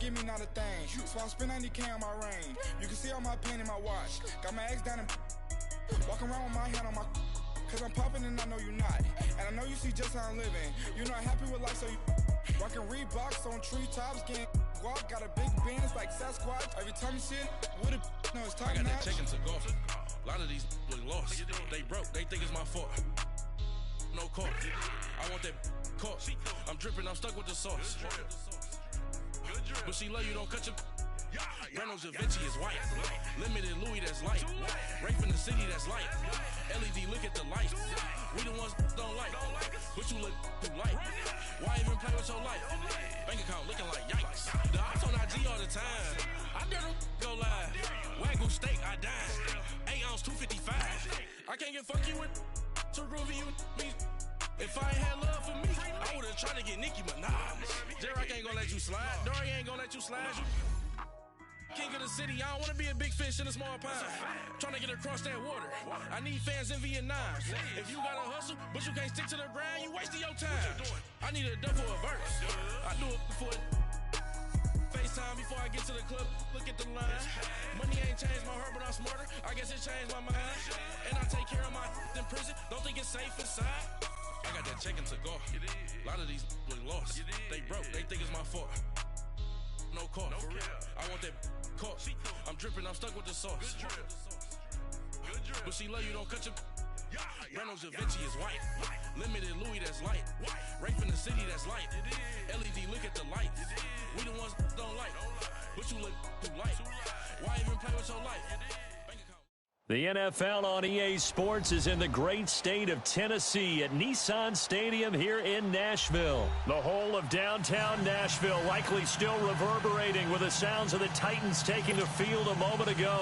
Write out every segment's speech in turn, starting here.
give me not a thing. So I'm spending 90K on my range. You can see all my pain in my watch. Got my ex down and walking around with my hand on my cause I'm popping and I know you not. And I know you see just how I'm living. You're not happy with life, so you rockin' Reeboks on treetops, getting guap. Got a big Benz like Sasquatch. Every time you see it, with it, no, it's top I got notch. that check into golf. A lot of these look lost. They broke, they think it's my fault. No court. I want that court. I'm dripping, I'm stuck with the sauce. But she love you, don't cut your. Reynolds Da Vinci is white. Limited Louis, that's light. Rape in the city, that's light. LED, look at the light. We the ones don't like. But you look too light. Why even play with your life? Bank account looking like yikes. The ops on IG all the time. I dare them go live. Wagyu steak, I dine. 8 ounce, 255. I can't get fuck you with too groovy you me. If I ain't had love for me, I would've tried to get Nicki Minaj. J-Rock ain't gonna let you slide. Dory ain't gonna let you slide. King of the city, I don't wanna be a big fish in a small pond. Trying to get across that water. I need fans in Vietnam. If you gotta hustle, but you can't stick to the grind, you wasting your time. I need a double a verse. I do it before FaceTime before I get to the club. Look at the line. Money ain't changed my heart, but I'm smarter. I guess it changed my mind. And I take care of my in prison. Don't think it's safe inside. I got that check into golf. A lot of these look lost. They broke, they think it's my fault. No court, for real. I want that court. I'm dripping, I'm stuck with the sauce. But she love you, don't cut your. Reynolds Da Vinci is white. Limited Louis, that's light. Rape in the city, that's light. LED, look at the light. We the ones don't like. But you look too light. Why even play with your life? The NFL on EA Sports is in the great state of Tennessee at Nissan Stadium here in Nashville. The whole of downtown Nashville likely still reverberating with the sounds of the Titans taking the field a moment ago.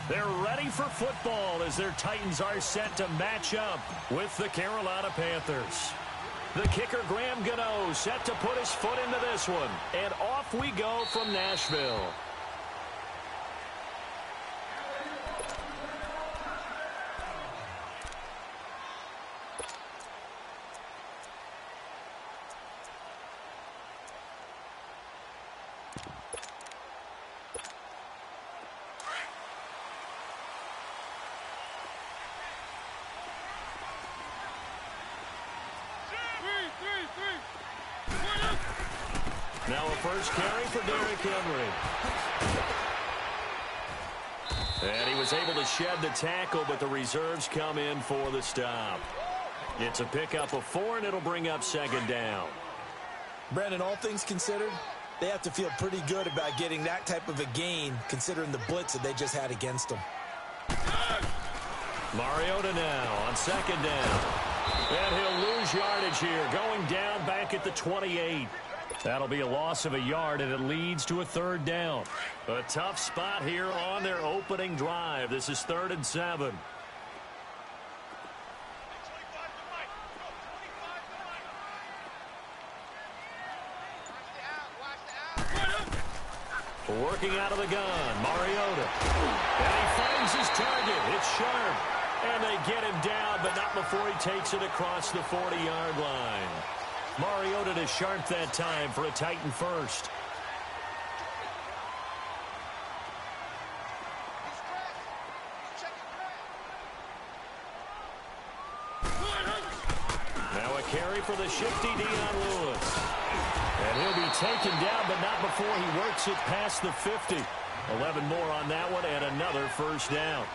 They're ready for football as their Titans are set to match up with the Carolina Panthers. The kicker, Graham Gano, set to put his foot into this one. And off we go from Nashville. Now a first carry for Derrick Henry. And he was able to shed the tackle, but the reserves come in for the stop. It's a pickup of 4, and it'll bring up second down. Brandon, all things considered, they have to feel pretty good about getting that type of a gain, considering the blitz that they just had against them. Mariota now on second down. And he'll lose yardage here, going down back at the 28. That'll be a loss of a yard, and it leads to a third down. A tough spot here on their opening drive. This is 3rd and 7. Working out of the gun, Mariota. And he finds his target. It's sharp. And they get him down, but not before he takes it across the 40-yard line. Mariota to Sharp that time for a Titan first. Now a carry for the shifty Dion Lewis. And he'll be taken down, but not before he works it past the 50. 11 more on that one, and another first down.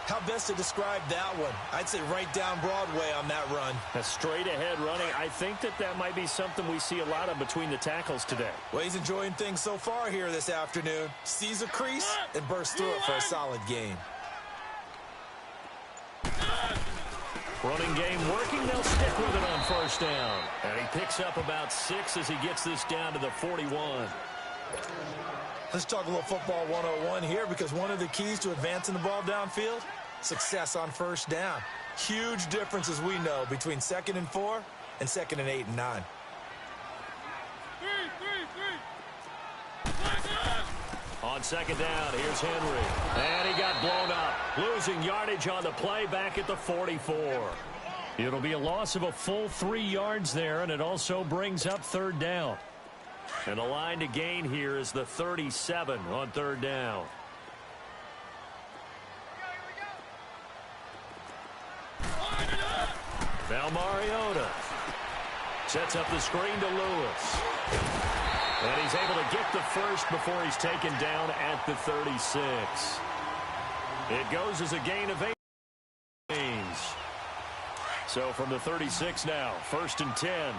How best to describe that one? I'd say right down Broadway on that run. A straight-ahead running. I think that might be something we see a lot of between the tackles today. Well, he's enjoying things so far here this afternoon. Sees a crease and bursts through it for a solid gain. Running game working. They'll stick with it on first down. And he picks up about 6 as he gets this down to the 41. Let's talk a little football 101 here, because one of the keys to advancing the ball downfield, success on first down. Huge difference, as we know, between 2nd and 4 and 2nd and 8 and 9. On second down, here's Henry. And he got blown up. Losing yardage on the play back at the 44. It'll be a loss of a full 3 yards there, and it also brings up third down. And the line to gain here is the 37 on third down. Now Mariota sets up the screen to Lewis. And he's able to get the first before he's taken down at the 36. It goes as a gain of 8. So from the 36 now, 1st and 10.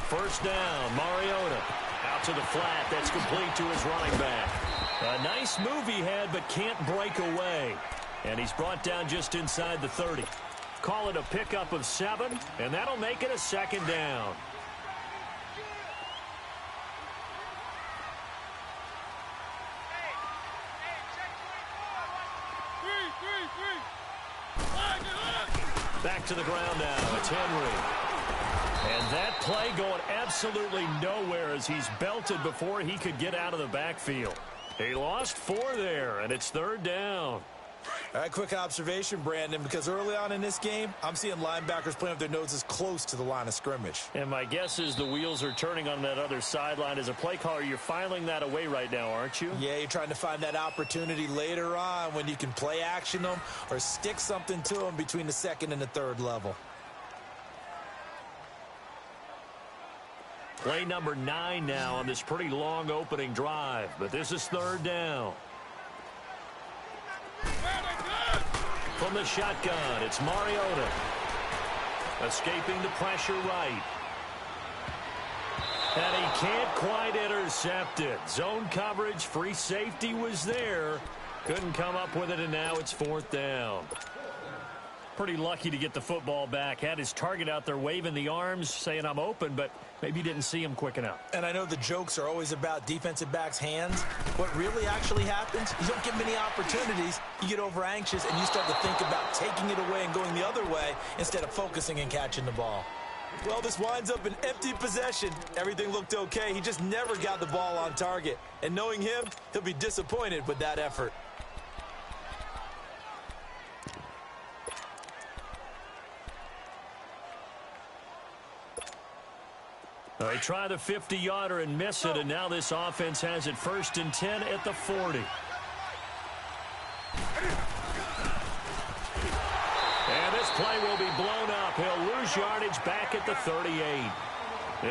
First down, Mariota out to the flat. That's complete to his running back. A nice move he had, but can't break away. And he's brought down just inside the 30. Call it a pickup of 7, and that'll make it a 2nd down. Back to the ground now. It's Henry. And that play going absolutely nowhere as he's belted before he could get out of the backfield. He lost 4 there, and it's 3rd down. All right, quick observation, Brandon, because early on in this game, I'm seeing linebackers playing with their noses close to the line of scrimmage. And my guess is the wheels are turning on that other sideline. As a play caller, you're filing that away right now, aren't you? Yeah, you're trying to find that opportunity later on when you can play action them or stick something to them between the 2nd and the 3rd level. Play number 9 now on this pretty long opening drive, but this is 3rd down. From the shotgun, it's Mariota. Escaping the pressure right. And he can't quite intercept it. Zone coverage, free safety was there. Couldn't come up with it, and now it's 4th down. Pretty lucky to get the football back. Had his target out there waving the arms, saying I'm open, but maybe didn't see him quick enough. And I know the jokes are always about defensive backs' hands. What really actually happens, you don't get many opportunities. You get over anxious, and you start to think about taking it away and going the other way instead of focusing and catching the ball. Well, this winds up an empty possession. Everything looked okay. He just never got the ball on target. And knowing him, he'll be disappointed with that effort. They try the 50-yarder and miss it, and now this offense has it 1st and 10 at the 40. And this play will be blown up. He'll lose yardage back at the 38.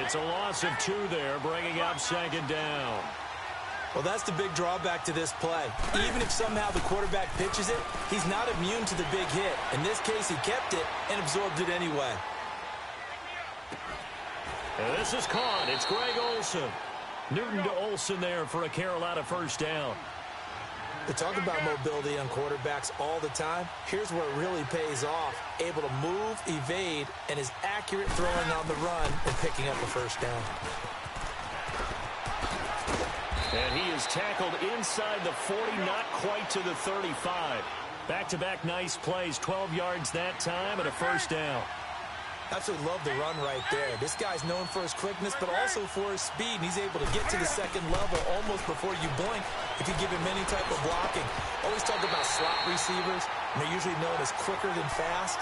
It's a loss of 2 there, bringing up 2nd down. Well, that's the big drawback to this play. Even if somehow the quarterback pitches it, he's not immune to the big hit. In this case, he kept it and absorbed it anyway. And this is caught. It's Greg Olsen. Newton to Olsen there for a Carolina 1st down. They talk about mobility on quarterbacks all the time. Here's where it really pays off. Able to move, evade, and is accurate throwing on the run and picking up a 1st down. And he is tackled inside the 40, not quite to the 35. Back-to-back nice plays, 12 yards that time and a 1st down. Absolutely love the run right there. This guy's known for his quickness, but also for his speed. And he's able to get to the 2nd level almost before you blink if you give him any type of blocking. Always talk about slot receivers, and they're usually known as quicker than fast.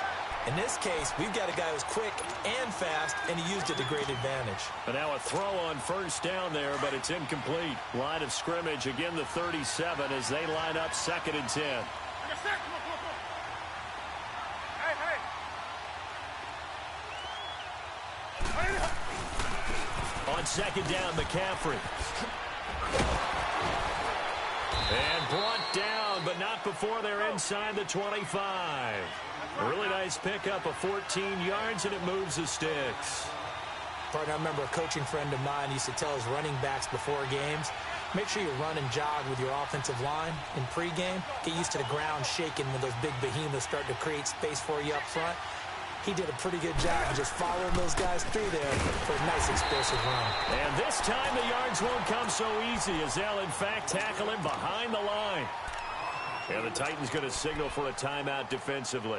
In this case, we've got a guy who's quick and fast, and he used it to great advantage. But now a throw on 1st down there, but it's incomplete. Line of scrimmage, again the 37 as they line up 2nd and 10. On 2nd down, McCaffrey. And brought down, but not before they're inside the 25. A really nice pickup of 14 yards, and it moves the sticks. Partner, I remember a coaching friend of mine used to tell his running backs before games, make sure you run and jog with your offensive line in pregame. Get used to the ground shaking when those big behemoths start to create space for you up front. He did a pretty good job of just following those guys through there for a nice explosive run. And this time the yards won't come so easy as they'll, in fact, tackle him behind the line. And the Titans going to signal for a timeout defensively.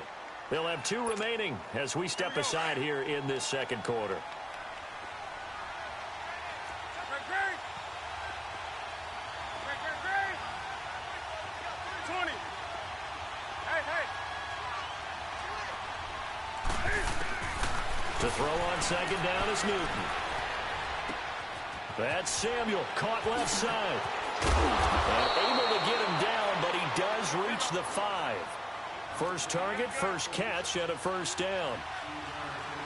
They'll have 2 remaining as we step aside here in this 2nd quarter. To throw on second down is Newton. That's Samuel, caught left side. And able to get him down, but he does reach the 5. First target, first catch, and a first down.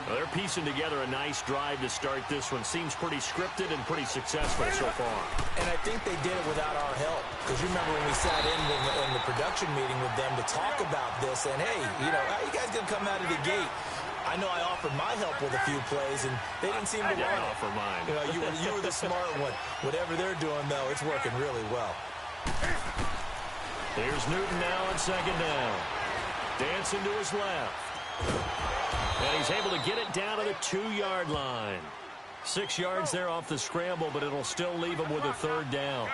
Well, they're piecing together a nice drive to start this one. Seems pretty scripted and pretty successful so far. And I think they did it without our help. Because you remember when we sat in the production meeting with them to talk about this. And, hey, you know, how you guys going to come out of the gate? I know I offered my help with a few plays, and they didn't seem to want it. Offer mine. You know, you were the smart one. Whatever they're doing, though, it's working really well. Here's Newton now on second down. Dancing to his left. And he's able to get it down to the 2-yard line. 6 yards there off the scramble, but it'll still leave him with a third down.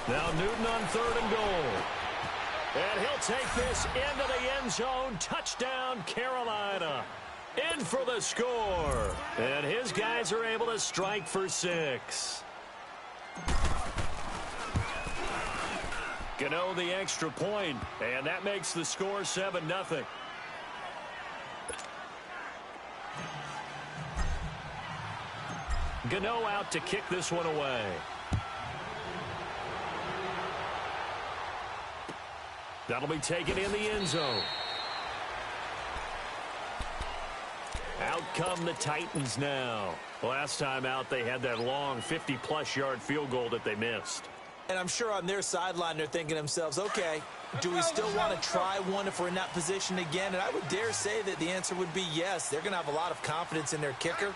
Now Newton on third and goal. And he'll take this into the end zone. Touchdown, Carolina. In for the score. And his guys are able to strike for 6. Gano the extra point, and that makes the score 7-0. Gano out to kick this one away. That'll be taken in the end zone. Out come the Titans now. Last time out, they had that long 50-plus yard field goal that they missed. And I'm sure on their sideline, they're thinking to themselves, okay, do we still want to try one if we're in that position again? And I would dare say that the answer would be yes. They're going to have a lot of confidence in their kicker.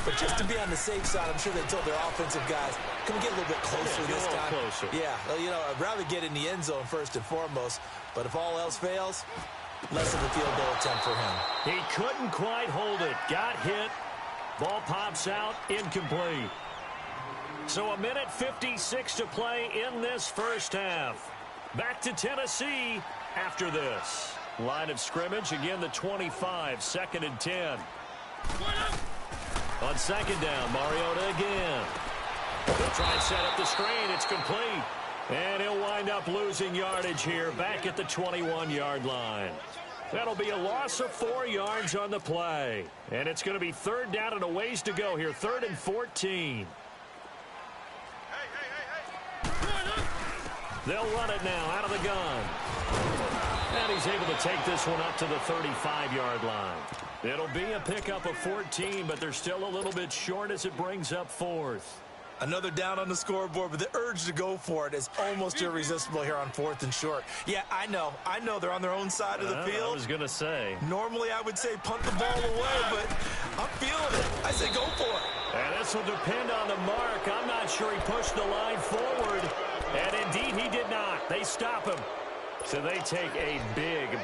But just to be on the safe side, I'm sure they told their offensive guys, can we get a little bit closer this time? Closer. Yeah, well, you know, I'd rather get in the end zone first and foremost. But if all else fails, less of a field goal attempt for him. He couldn't quite hold it. Got hit. Ball pops out. Incomplete. So a minute 56 to play in this first half. Back to Tennessee after this. Line of scrimmage, again the 25, 2nd and 10. On second down, Mariota again. They'll try and set up the screen. It's complete. And he'll wind up losing yardage here back at the 21-yard line. That'll be a loss of 4 yards on the play. And it's going to be third down and a ways to go here. 3rd and 14. They'll run it now out of the gun. And he's able to take this one up to the 35-yard line. It'll be a pickup of 14, but they're still a little bit short as it brings up 4th. Another down on the scoreboard, but the urge to go for it is almost irresistible here on 4th and short. Yeah, I know they're on their own side of the field. I was going to say. Normally I would say punt the ball away, but I'm feeling it. I say go for it. And this will depend on the mark. I'm not sure he pushed the line forward. And indeed he did not. They stop him. So they take a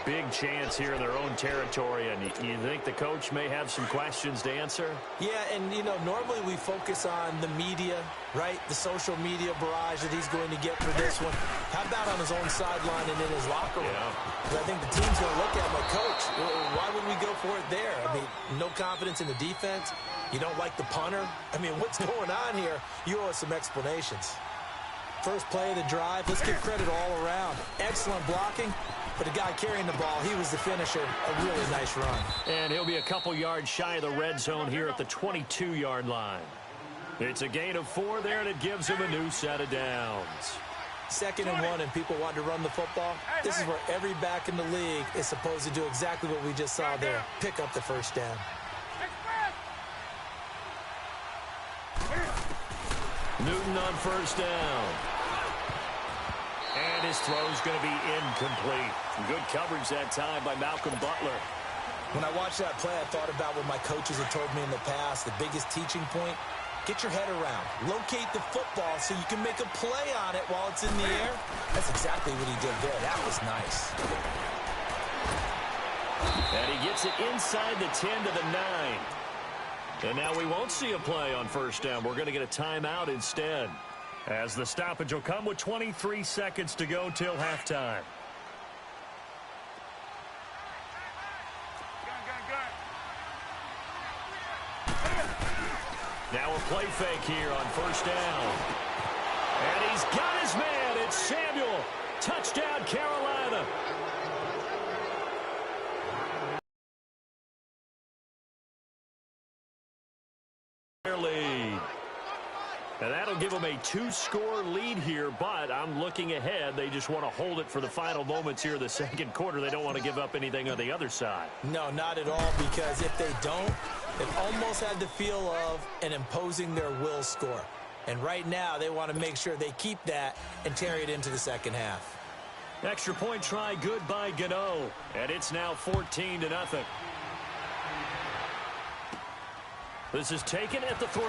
big chance here in their own territory. And you think the coach may have some questions to answer? Yeah, and, you know, normally we focus on the media, right? The social media barrage that he's going to get for this one. How about on his own sideline and in his locker room? Yeah. I think the team's going to look at him like, Coach, why would we go for it there? I mean, no confidence in the defense. You don't like the punter. I mean, what's going on here? You owe us some explanations. First play of the drive, let's give credit all around. Excellent blocking, but the guy carrying the ball, he was the finisher. A really nice run. And he'll be a couple yards shy of the red zone here at the 22-yard line. It's a gain of 4 there, and it gives him a new set of downs. 2nd and 1, and people want to run the football. This is where every back in the league is supposed to do exactly what we just saw there. Pick up the first down. Newton on first down. And his throw's going to be incomplete. Good coverage that time by Malcolm Butler. When I watched that play, I thought about what my coaches had told me in the past. The biggest teaching point, get your head around. Locate the football so you can make a play on it while it's in the air. That's exactly what he did there. That was nice. And he gets it inside the 10 to the 9. And now we won't see a play on first down. We're going to get a timeout instead. As the stoppage will come with 23 seconds to go till halftime. Now a play fake here on first down. And he's got his man. It's Samuel. Touchdown, Carolina. Their lead. And that'll give them a 2-score lead here, but I'm looking ahead. They just want to hold it for the final moments here in the second quarter. They don't want to give up anything on the other side. No, not at all, because if they don't, it almost had the feel of an imposing their will score. And right now, they want to make sure they keep that and carry it into the second half. Extra point try good by Gano. And it's now 14-0. This is taken at the 3.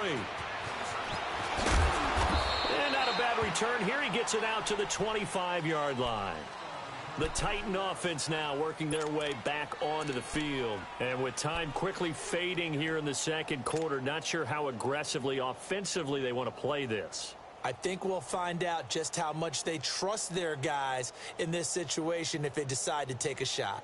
And not a bad return here. He gets it out to the 25-yard line. The Titan offense now working their way back onto the field. And with time quickly fading here in the second quarter, not sure how aggressively, offensively they want to play this. I think we'll find out just how much they trust their guys in this situation if they decide to take a shot.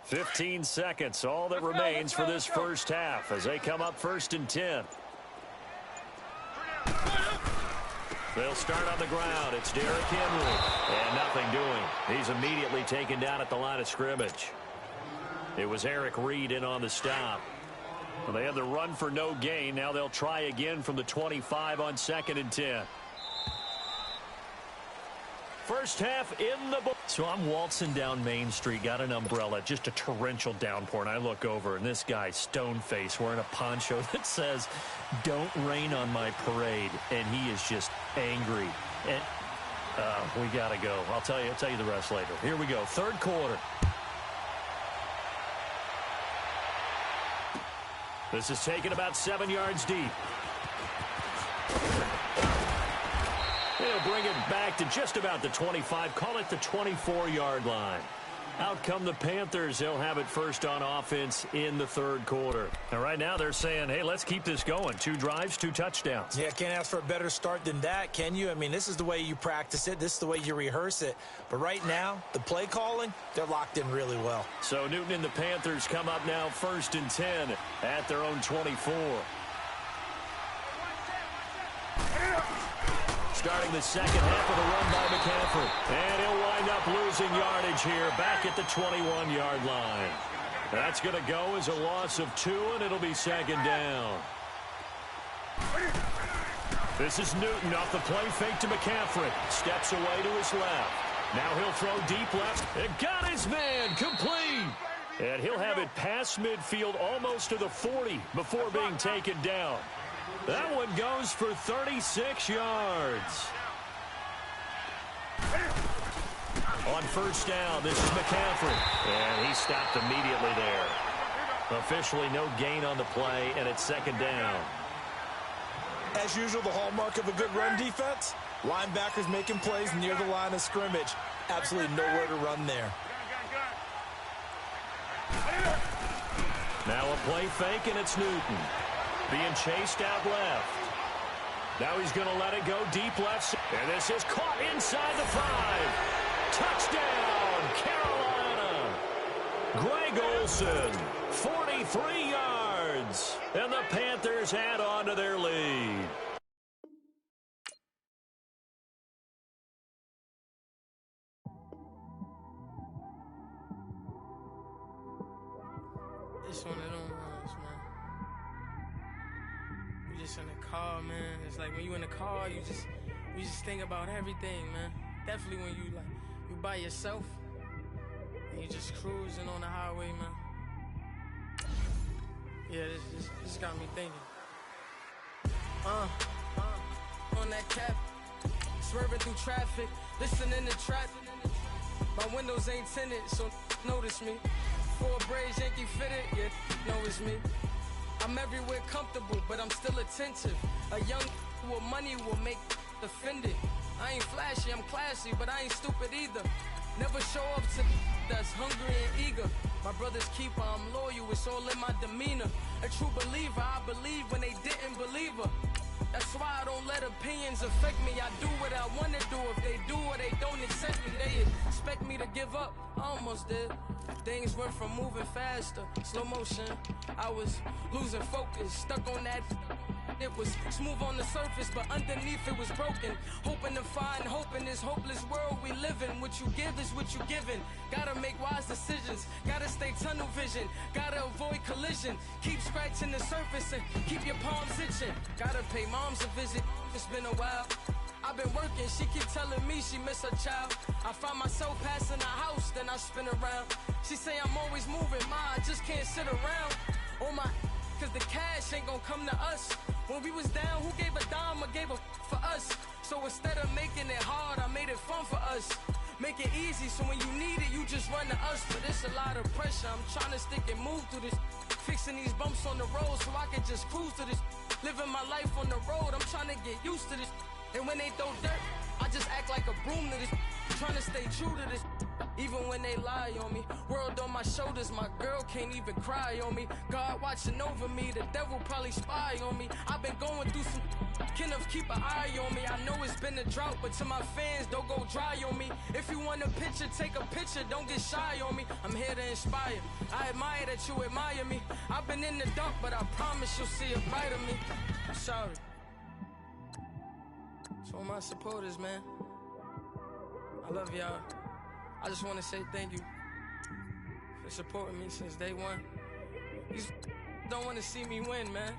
"15 seconds, all that remains for this first half as they come up 1st and 10. They'll start on the ground. It's Derrick Henry. And nothing doing. He's immediately taken down at the line of scrimmage. It was Eric Reed in on the stop. Well, they had the run for no gain. Now they'll try again from the 25 on 2nd and 10. First half in the book. So I'm waltzing down Main Street, got an umbrella, just a torrential downpour, and I look over, and this guy, stone-faced, wearing a poncho that says, "Don't rain on my parade," and he is just angry. And we got to go. I'll tell you the rest later. Here we go, third quarter. This is taken about 7 yards deep. They'll bring it back to just about the 25, call it the 24-yard line. Out come the Panthers. They'll have it first on offense in the third quarter. And right now they're saying, hey, let's keep this going. 2 drives, 2 touchdowns. Yeah, can't ask for a better start than that, can you? I mean, this is the way you practice it. This is the way you rehearse it. But right now, the play calling, they're locked in really well. So Newton and the Panthers come up now 1st and 10 at their own 24. Starting the second half of the run by McCaffrey. And he'll wind up losing yardage here back at the 21-yard line. That's going to go as a loss of 2, and it'll be 2nd down. This is Newton off the play fake to McCaffrey. Steps away to his left. Now he'll throw deep left. And got his man complete. And he'll have it past midfield almost to the 40 before being taken down. That one goes for 36 yards. On first down, this is McCaffrey. And he stopped immediately there. Officially no gain on the play, and it's 2nd down. As usual, the hallmark of a good run defense, linebackers making plays near the line of scrimmage. Absolutely nowhere to run there. Now a play fake, and it's Newton. Being chased out left. Now he's going to let it go deep left. And this is caught inside the 5. Touchdown, Carolina. Greg Olsen, 43 yards. And the Panthers add on to their lead. It's one of them ones, man. You just in the car, man. It's like when you in the car, you just think about everything, man. Definitely when you by yourself and you just cruising on the highway, man. Yeah, this got me thinking. On that cap, swerving through traffic, listening to traffic. My windows ain't tinted, so notice me. 4 braids, Yankee fitted, yeah, know it's me. I'm everywhere comfortable, but I'm still attentive. A young with money will make offended. I ain't flashy, I'm classy, but I ain't stupid either. Never show up to that's hungry and eager. My brother's keeper, I'm loyal, it's all in my demeanor. A true believer, I believe when they didn't believe her. That's why I don't let opinions affect me. I do what I want to do. If they do or they don't accept me, they expect me to give up. I almost did. Things went from moving faster, slow motion. I was losing focus, stuck on that. It was smooth on the surface, but underneath it was broken. Hoping to find hope in this hopeless world we live in. What you give is what you given. Gotta make wise decisions. Gotta stay tunnel vision. Gotta avoid collision. Keep scratching the surface and keep your palms itching. Gotta pay moms a visit. It's been a while. I've been working, she keep telling me she miss her child. I find myself passing the house, then I spin around. She say I'm always moving, ma, I just can't sit around. Oh my, cause the cash ain't gonna come to us. When we was down, who gave a dime or gave a for us? So instead of making it hard, I made it fun for us. Make it easy, so when you need it, you just run to us. But it's a lot of pressure, I'm trying to stick and move through this. Fixing these bumps on the road so I can just cruise to this. Living my life on the road, I'm trying to get used to this. And when they throw dirt, I just act like a broom to this. Trying to stay true to this. Even when they lie on me. World on my shoulders, my girl can't even cry on me. God watching over me, the devil probably spy on me. I've been going through some. Kenneth, keep an eye on me. I know it's been a drought, but to my fans, don't go dry on me. If you want a picture, take a picture, don't get shy on me. I'm here to inspire. I admire that you admire me. I've been in the dark, but I promise you'll see a bright of me. I'm sorry. To all my supporters, man, I love y'all. I just want to say thank you for supporting me since day one. You don't want to see me win, man.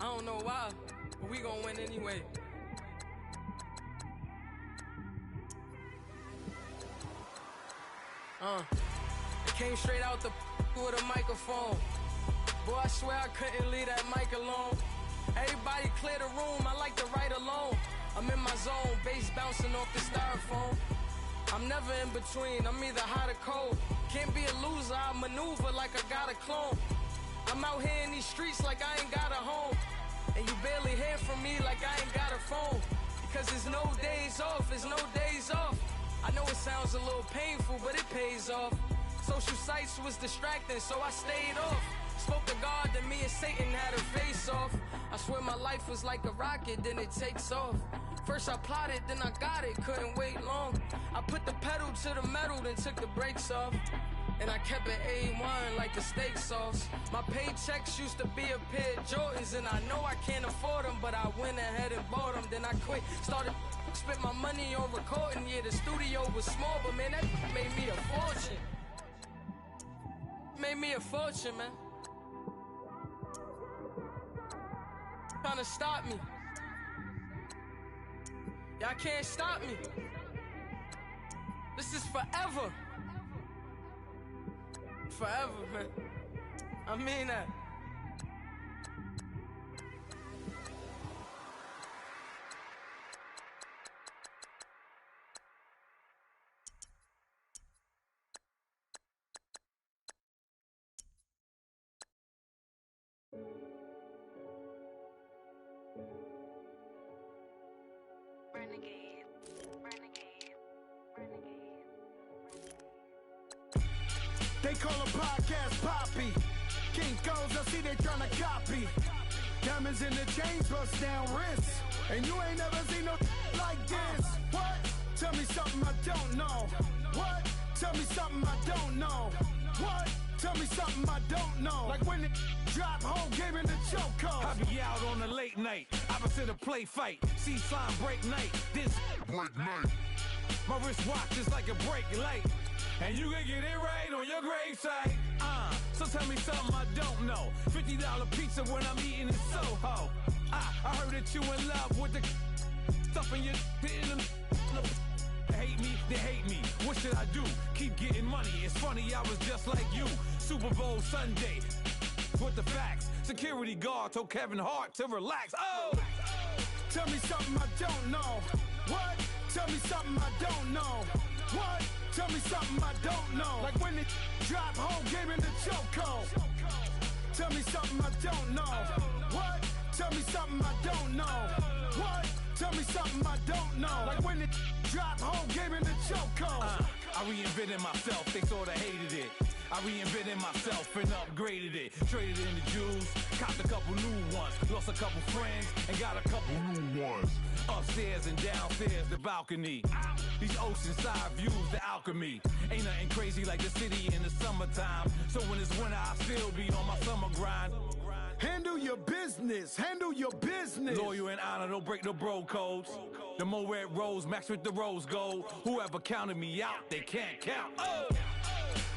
I don't know why, but we gonna win anyway. It came straight out the with a microphone. Boy, I swear I couldn't leave that mic alone. Everybody clear the room, I like to write alone. I'm in my zone, bass bouncing off the styrofoam. I'm never in between, I'm either hot or cold. Can't be a loser, I maneuver like I got a clone. I'm out here in these streets like I ain't got a home. And you barely hear from me like I ain't got a phone. Because there's no days off, there's no days off. I know it sounds a little painful, but it pays off. Social sites was distracting, so I stayed off. Spoke to God, then me and Satan had a face off. I swear my life was like a rocket, then it takes off. First I plotted, then I got it, couldn't wait long. I put the pedal to the metal, then took the brakes off. And I kept it A1 like the steak sauce. My paychecks used to be a pair of Jordans, and I know I can't afford them, but I went ahead and bought them. Then I quit, started spent my money on recording. Yeah, the studio was small, but man, that made me a fortune. Made me a fortune, man. Trying to stop me. Y'all can't stop me. This is forever. Forever, man. I mean that. They call a podcast Poppy. King goes, I see they tryna copy. Diamonds in the chains, bust down wrists. And you ain't never seen no like this. What? Tell me something I don't know. What? Tell me something I don't know. What? Tell me something I don't know. Like when it drop, whole game in the chokehold. I be out on a late night, opposite a play fight. See slime break night, this break night. My wristwatch is like a brake light. And you can get it right on your gravesite. So tell me something I don't know. $50 pizza when I'm eating in Soho. I heard that you in love with the stuff in your in the hate me, they hate me. What should I do? Keep getting money. It's funny, I was just like you. Super Bowl Sunday. With the facts. Security guard told Kevin Hart to relax. Oh! Tell me something I don't know. What? Tell me something I don't know. What? Tell me something I don't know. Like when it drop, whole game in the chokehold. Tell me something I don't know. What? Tell me something I don't know. What? tell me something I don't know. Like when it drop, whole game in the chokehold. I reinvented myself, they sorta hated it. I reinvented myself and upgraded it. Traded in the Jews, copped a couple new ones. Lost a couple friends and got a couple new ones. Upstairs and downstairs, the balcony. These oceanside views, the alchemy. Ain't nothing crazy like the city in the summertime. So when it's winter, I still be on my summer grind. Handle your business, handle your business. Loyal and honor, don't break no bro codes. The more red rose, max with the rose gold. Whoever counted me out, they can't count. Oh!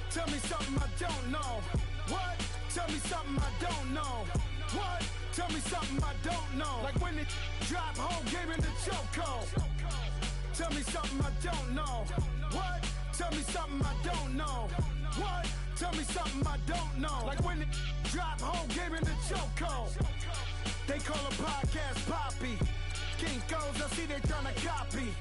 Tell me something I don't know. What? Tell me something I don't know. What? Tell me something I don't know. Like when it drop, whole game in the chokehold. Tell me something I don't know. What? Tell me something I don't know. What? Tell me something I don't know. Like when it drop, whole game in the chokehold. They call a podcast Poppy. King goes, I see they tryna copy.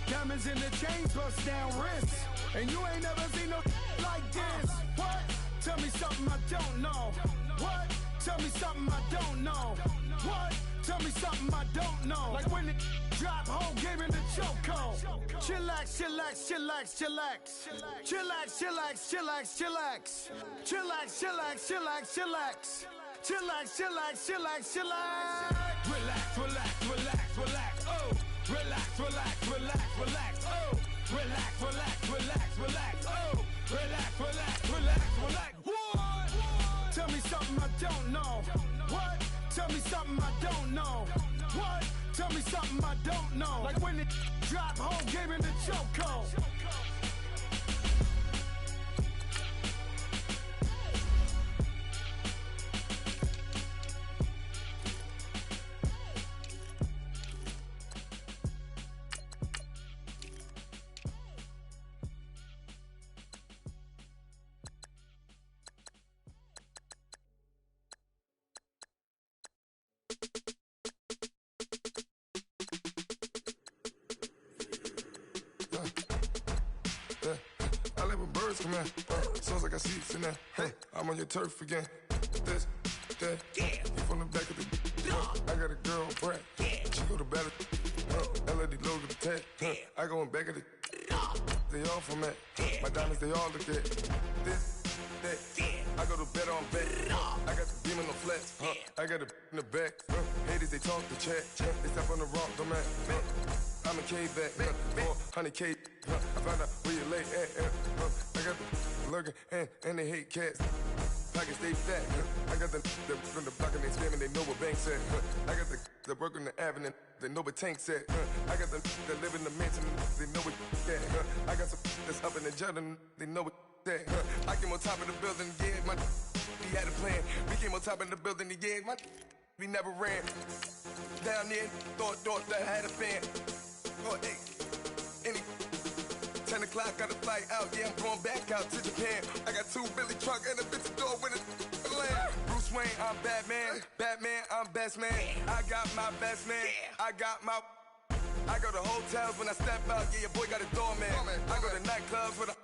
Diamonds in the chains, bust down wrists. And you ain't never seen no like this. What? Tell me something I don't know. What? Tell me something I don't know. What? Tell me something I don't know. Like when it drop, whole game in the chokehold. Chillax, chillax, chillax, chillax. Chillax, chillax, chillax, chillax. Chillax, chillax, chillax, chillax. Chillax, chillax, chillax, chillax. Relax, relax, relax, relax, oh. Relax, relax, relax, relax, oh. Relax, relax, relax, relax, oh. Relax, relax, relax, relax. What? Tell me something I don't know. What? Tell me something I don't know. What? Tell me something I don't know. Like when it drop, whole game in the chokehold. I live with birds come in. Sounds like I see it in there. Hey, I'm on your turf again. This, that, you from the back of the. I got a girl, Brad. She go to battle. LED logo the tag. I go in back of the. They all from that. My diamonds, they all look at. This, that. I go to bed on bed. I got the beam on the flex. I got a in the back. Haters, they talk the chat. They step on the rock, the man. I'm a K-back, 400K. I found out where you lay at. I got the lurking and they hate cats. Pockets stay fat. I got the from the block and they screaming, they know what banks at. I got the work on the avenue, they know what tanks at. I got the that live in the mansion, they know what that. I got some that's up in the Jordan, they know what that. I came on top of the building, yeah, my we had a plan. We came on top of the building, yeah, my we never ran. Down there, thought that I had a fan. Oh, hey, any 10 o'clock, got a flight out, yeah, I'm going back out to Japan. I got 2 Billy truck and a bitch door with a land. Bruce Wayne, I'm Batman. Batman, I'm best man. I got my best man. I got my. I go to hotels when I step out, yeah, your boy got a doorman. I go to nightclubs with a.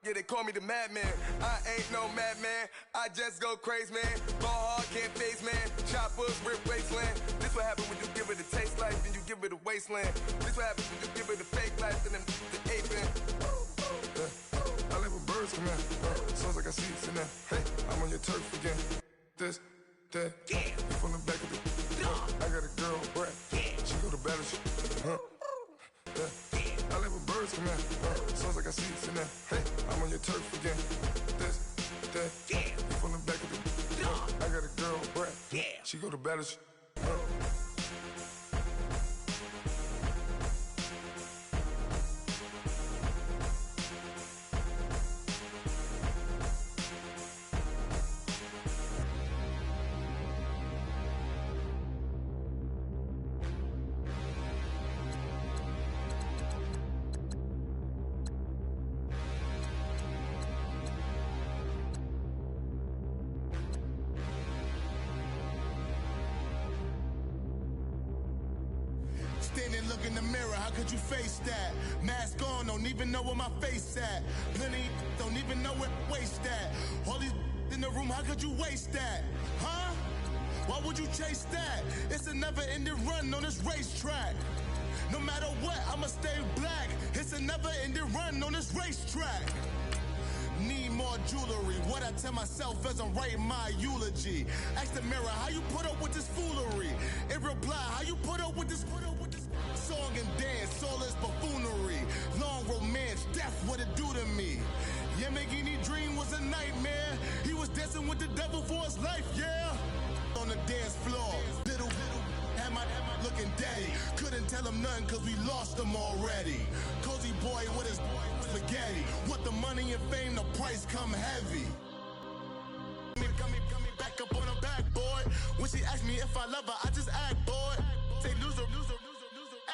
Yeah, they call me the madman. I ain't no madman. I just go crazy, man. Ball hard, can't face, man. Choppers, rip wasteland. This what happens when you give it a taste life and you give it a wasteland. This what happens when you give it a fake life and then the ape in. I live with birds come in. Sounds like I see it in there. Hey, I'm on your turf again. This, that, you from the back of the. I got a girl, Brad. She go to battle. I live with birds come in. Sounds like I see it in there. Hey, I'm on your turf again. This, that, you from the back of the. I got a girl, Brad. She go to battle. Standing, look in the mirror, how could you face that? Mask on, don't even know where my face at. Plenty, don't even know where waste at. All these in the room, how could you waste that? Huh? Why would you chase that? It's a never-ending run on this racetrack. No matter what, I'ma stay black. It's a never-ending run on this racetrack. Need more jewelry. What I tell myself as I'm writing my eulogy. Ask the mirror, how you put up with this foolery? It reply, how you put up with this song and dance, all this buffoonery. Long romance, death, what it do to me? Yamagini dream was a nightmare. He was dancing with the devil for his life, yeah. On the dance floor, little had my looking daddy. Couldn't tell him nothing cause we lost him already. Cozy boy with his spaghetti. With the money and fame, the price come heavy. Coming back up on her back, boy. When she asked me if I love her, I just act, boy. Say loser,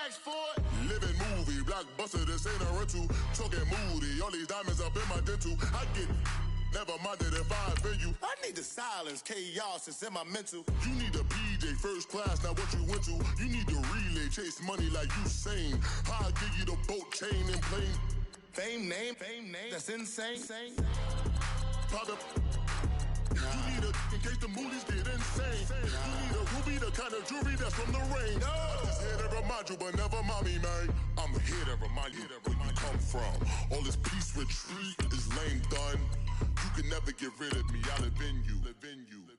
ask for it. Living movie, blockbuster, this ain't a rental. Talking moody, all these diamonds up in my dental. I get never minded if I offend you. I need the silence, chaos is in my mental. You need a PJ, first class, not what you went to. You need to relay, chase money like you sane. I'll give you the boat, chain, and plane. Fame name, that's insane. Pop up. You need a in case the moolies get insane. You need a ruby, the kind of jewelry that's from the rain. I'm just here to remind you, but never mind me, man. I'm here to remind you where you come from. All this peace retreat is lame done. You can never get rid of me. I live in you.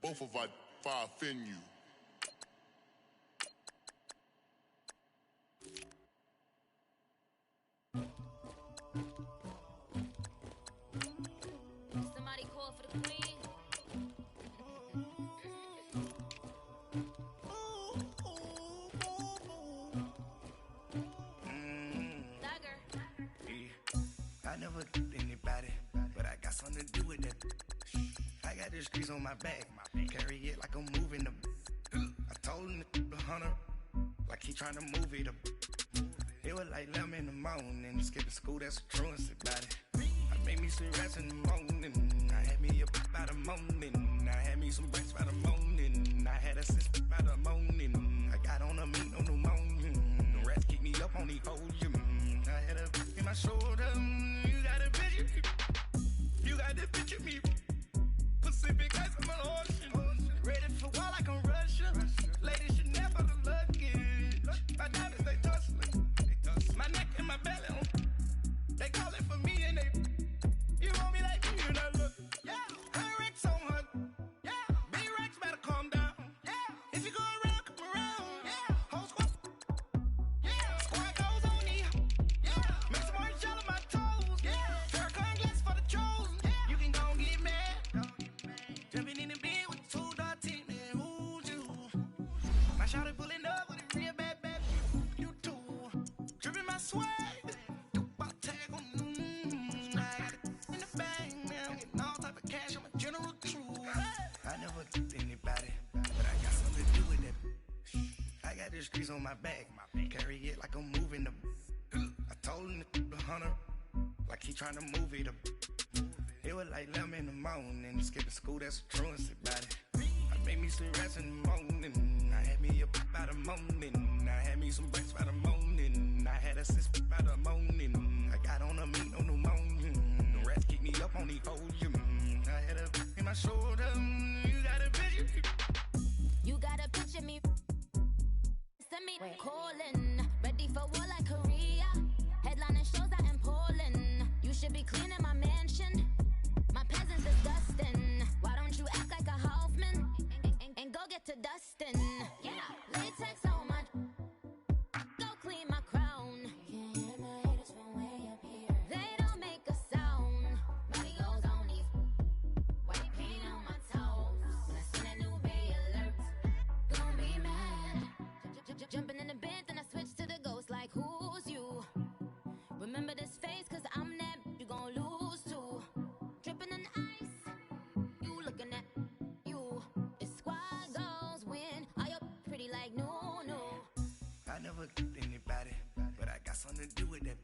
Both of us, if I offend you. Somebody call for the queen. I never did anybody, but I got something to do with that. I got the streets on my back, carry it like I'm moving the. I told him the hunter, like he trying to move it up. It was like 11 in the morning, skipping school, that's a truancy about it. I made me some rats in the morning, I had me a pop by the morning. I had me some rats by the morning, I had a sister by the morning. I got on a meat on the morning, the rats keep me up on the folium. I had a in my shoulder, you got a picture, you got the picture me. Pacific ice on my ocean, ready for war like I'm Russian. Ladies should never the luggage, my diamonds they tussling, my neck and my belly on. They calling for me and they, you want me like me and I look, yeah, Rex on her, yeah, big Rex better calm down, yeah, if you go around, come around, yeah, whole squad, yeah, squad goes on me, yeah, make some orange gel on my toes, yeah, Farrakhan glass for the chosen, yeah, you can go and get mad, jumping in the bed with 2 dark teeth, man, who's you? My shawty pulling up with a real bad, you too, dripping my swag. I never did anybody, but I got something to do with that. I got the streets on my back, carry it like I'm moving the. I told him the hunter, like he trying to move it up. It was like 11 in the morning, skipping school, that's a truancy about it. I made me some rats in the morning, I had me a pop by the morning. I had me some rats by the morning, I had a sister by the morning. I got on a meat on the morning, the rats keep me up on the folium. I had a in my shoulder, you got a picture. You got a picture me. Send me calling, ready for war like Korea. Headlining shows out in Poland. You should be cleaning my mansion. My peasants disgusting. Why don't you act like a Hoffman and go get to dustin'? Yeah, latex on my. Go clean my crown. You can hear my haters from way up here. They don't make a sound. Body goes on these. White paint on my toes. When I send a new bay alert, gonna be mad. Jumping in the bed, then I switch to the ghost like who's you? Remember this face, cause I'm that you gon' lose too. Dripping in ice, you looking at you. It's squad goals win. Are you pretty like no? I never did anybody, but I got something to do with that.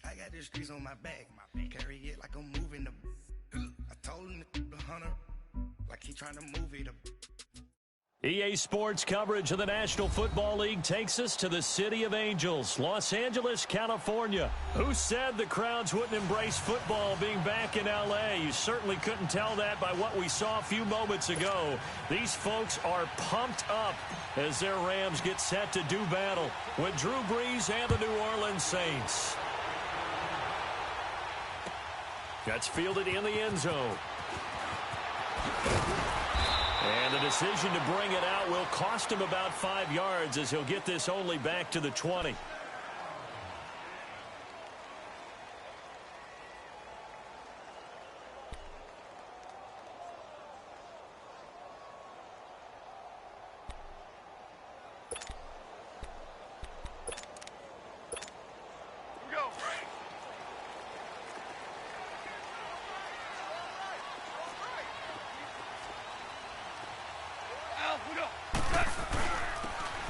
I got the streets on my back, carry it like I'm moving the. I told him the hunter, like he trying to move it up. EA Sports coverage of the National Football League takes us to the City of Angels, Los Angeles, California. Who said the crowds wouldn't embrace football being back in L.A.? You certainly couldn't tell that by what we saw a few moments ago. These folks are pumped up as their Rams get set to do battle with Drew Brees and the New Orleans Saints. That's fielded in the end zone. And the decision to bring it out will cost him about 5 yards as he'll get this only back to the 20.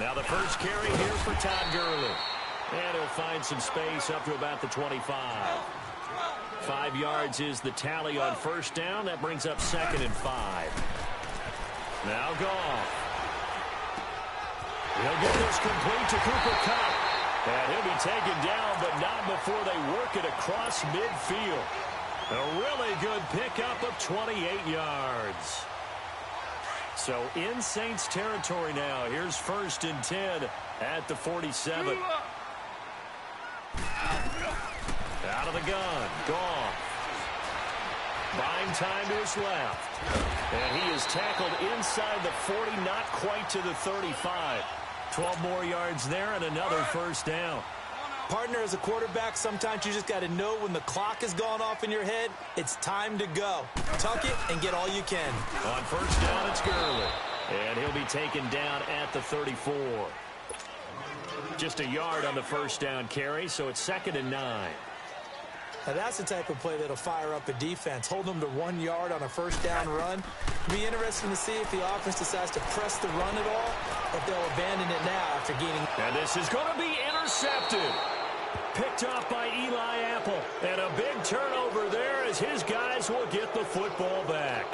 Now the first carry here for Todd Gurley. And he'll find some space up to about the 25. 5 yards is the tally on first down. That brings up 2nd and 5. Now Goff. He'll get this complete to Cooper Kupp. And he'll be taken down, but not before they work it across midfield. A really good pickup of 28 yards. So in Saints territory now. Here's 1st and 10 at the 47. Out of the gun. Goff. Buying time to his left. And he is tackled inside the 40, not quite to the 35. 12 more yards there and another first down. Partner, as a quarterback, sometimes you just got to know when the clock has gone off in your head, it's time to go. Tuck it and get all you can. On first down, it's Gurley. And he'll be taken down at the 34. Just a yard on the first down carry, so it's 2nd and 9. Now that's the type of play that'll fire up a defense. Hold them to 1 yard on a first down run. It'll be interesting to see if the offense decides to press the run at all, or if they'll abandon it now after gaining. And this is going to be intercepted. Picked off by Eli Apple. And a big turnover there as his guys will get the football back.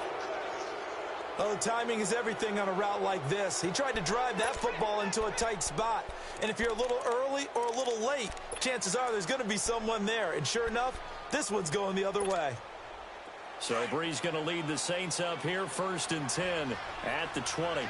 Oh, timing is everything on a route like this. He tried to drive that football into a tight spot. And if you're a little early or a little late, chances are there's going to be someone there. And sure enough, this one's going the other way. So Brees going to lead the Saints up here, 1st and 10 at the 20.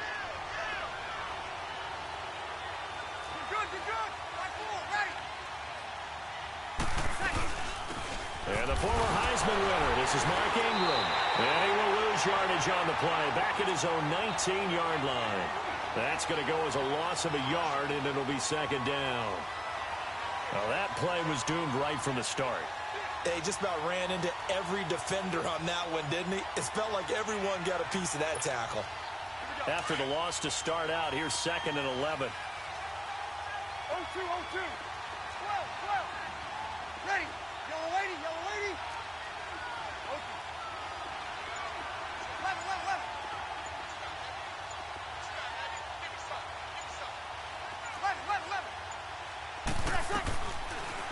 And the former Heisman winner, this is Mark Ingram. And he will lose yardage on the play, back at his own 19-yard line. That's going to go as a loss of a yard, and it'll be 2nd down. Well, that play was doomed right from the start. He just about ran into every defender on that one, didn't he? It felt like everyone got a piece of that tackle. After the loss to start out, here's 2nd and 11. 0-2, 0-2. 12. Ready. Yellow lady, yellow lady. 11.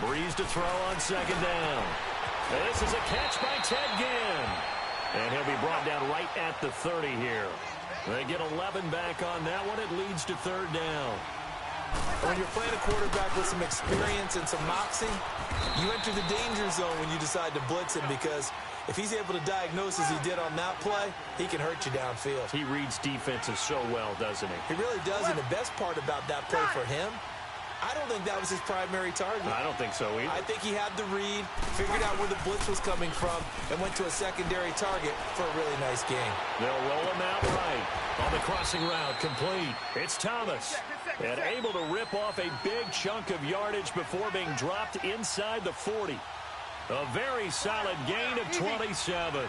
Brees to throw on 2nd down. This is a catch by Ted Ginn. And he'll be brought down right at the 30 here. They get 11 back on that one. It leads to 3rd down. When you're playing a quarterback with some experience and some moxie, you enter the danger zone when you decide to blitz him, because if he's able to diagnose as he did on that play, he can hurt you downfield. He reads defenses so well, doesn't he? He really does, and the best part about that play for him, I don't think that was his primary target. I don't think so either. I think he had the read, figured out where the blitz was coming from, and went to a secondary target for a really nice game. They'll roll him out right. On the crossing route, complete. It's Thomas. And able to rip off a big chunk of yardage before being dropped inside the 40. A very solid gain of 27.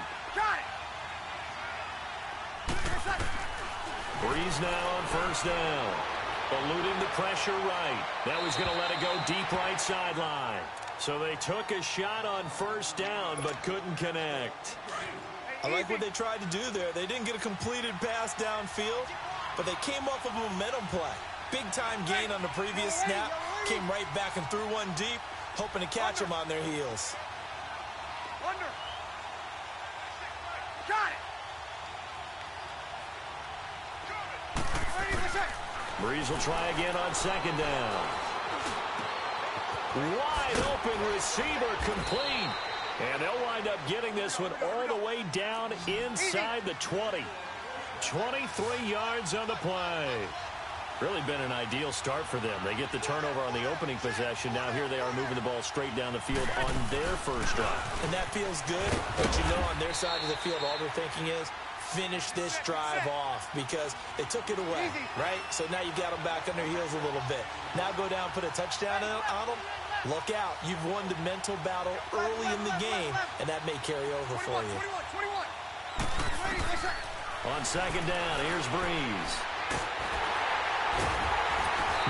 Brees now on first down. Eluding the pressure right. That was going to let it go deep right sideline. So they took a shot on first down, but couldn't connect. I like what they tried to do there. They didn't get a completed pass downfield, but they came off of a momentum play. Big-time gain on the previous snap. Came right back and threw one deep, hoping to catch them on their heels. Got it. Breeze will try again on second down. Wide open receiver complete. And they'll wind up getting this one all the way down inside the 20. 23 yards on the play. Really been an ideal start for them. They get the turnover on the opening possession. Now here they are moving the ball straight down the field on their first drive. And that feels good, but you know on their side of the field all they're thinking is finish this drive off because they took it away, right? So now you got them back on their heels a little bit. Now go down, put a touchdown on them. Look out. You've won the mental battle early in the game, and that may carry over for you. On second down, here's Breeze.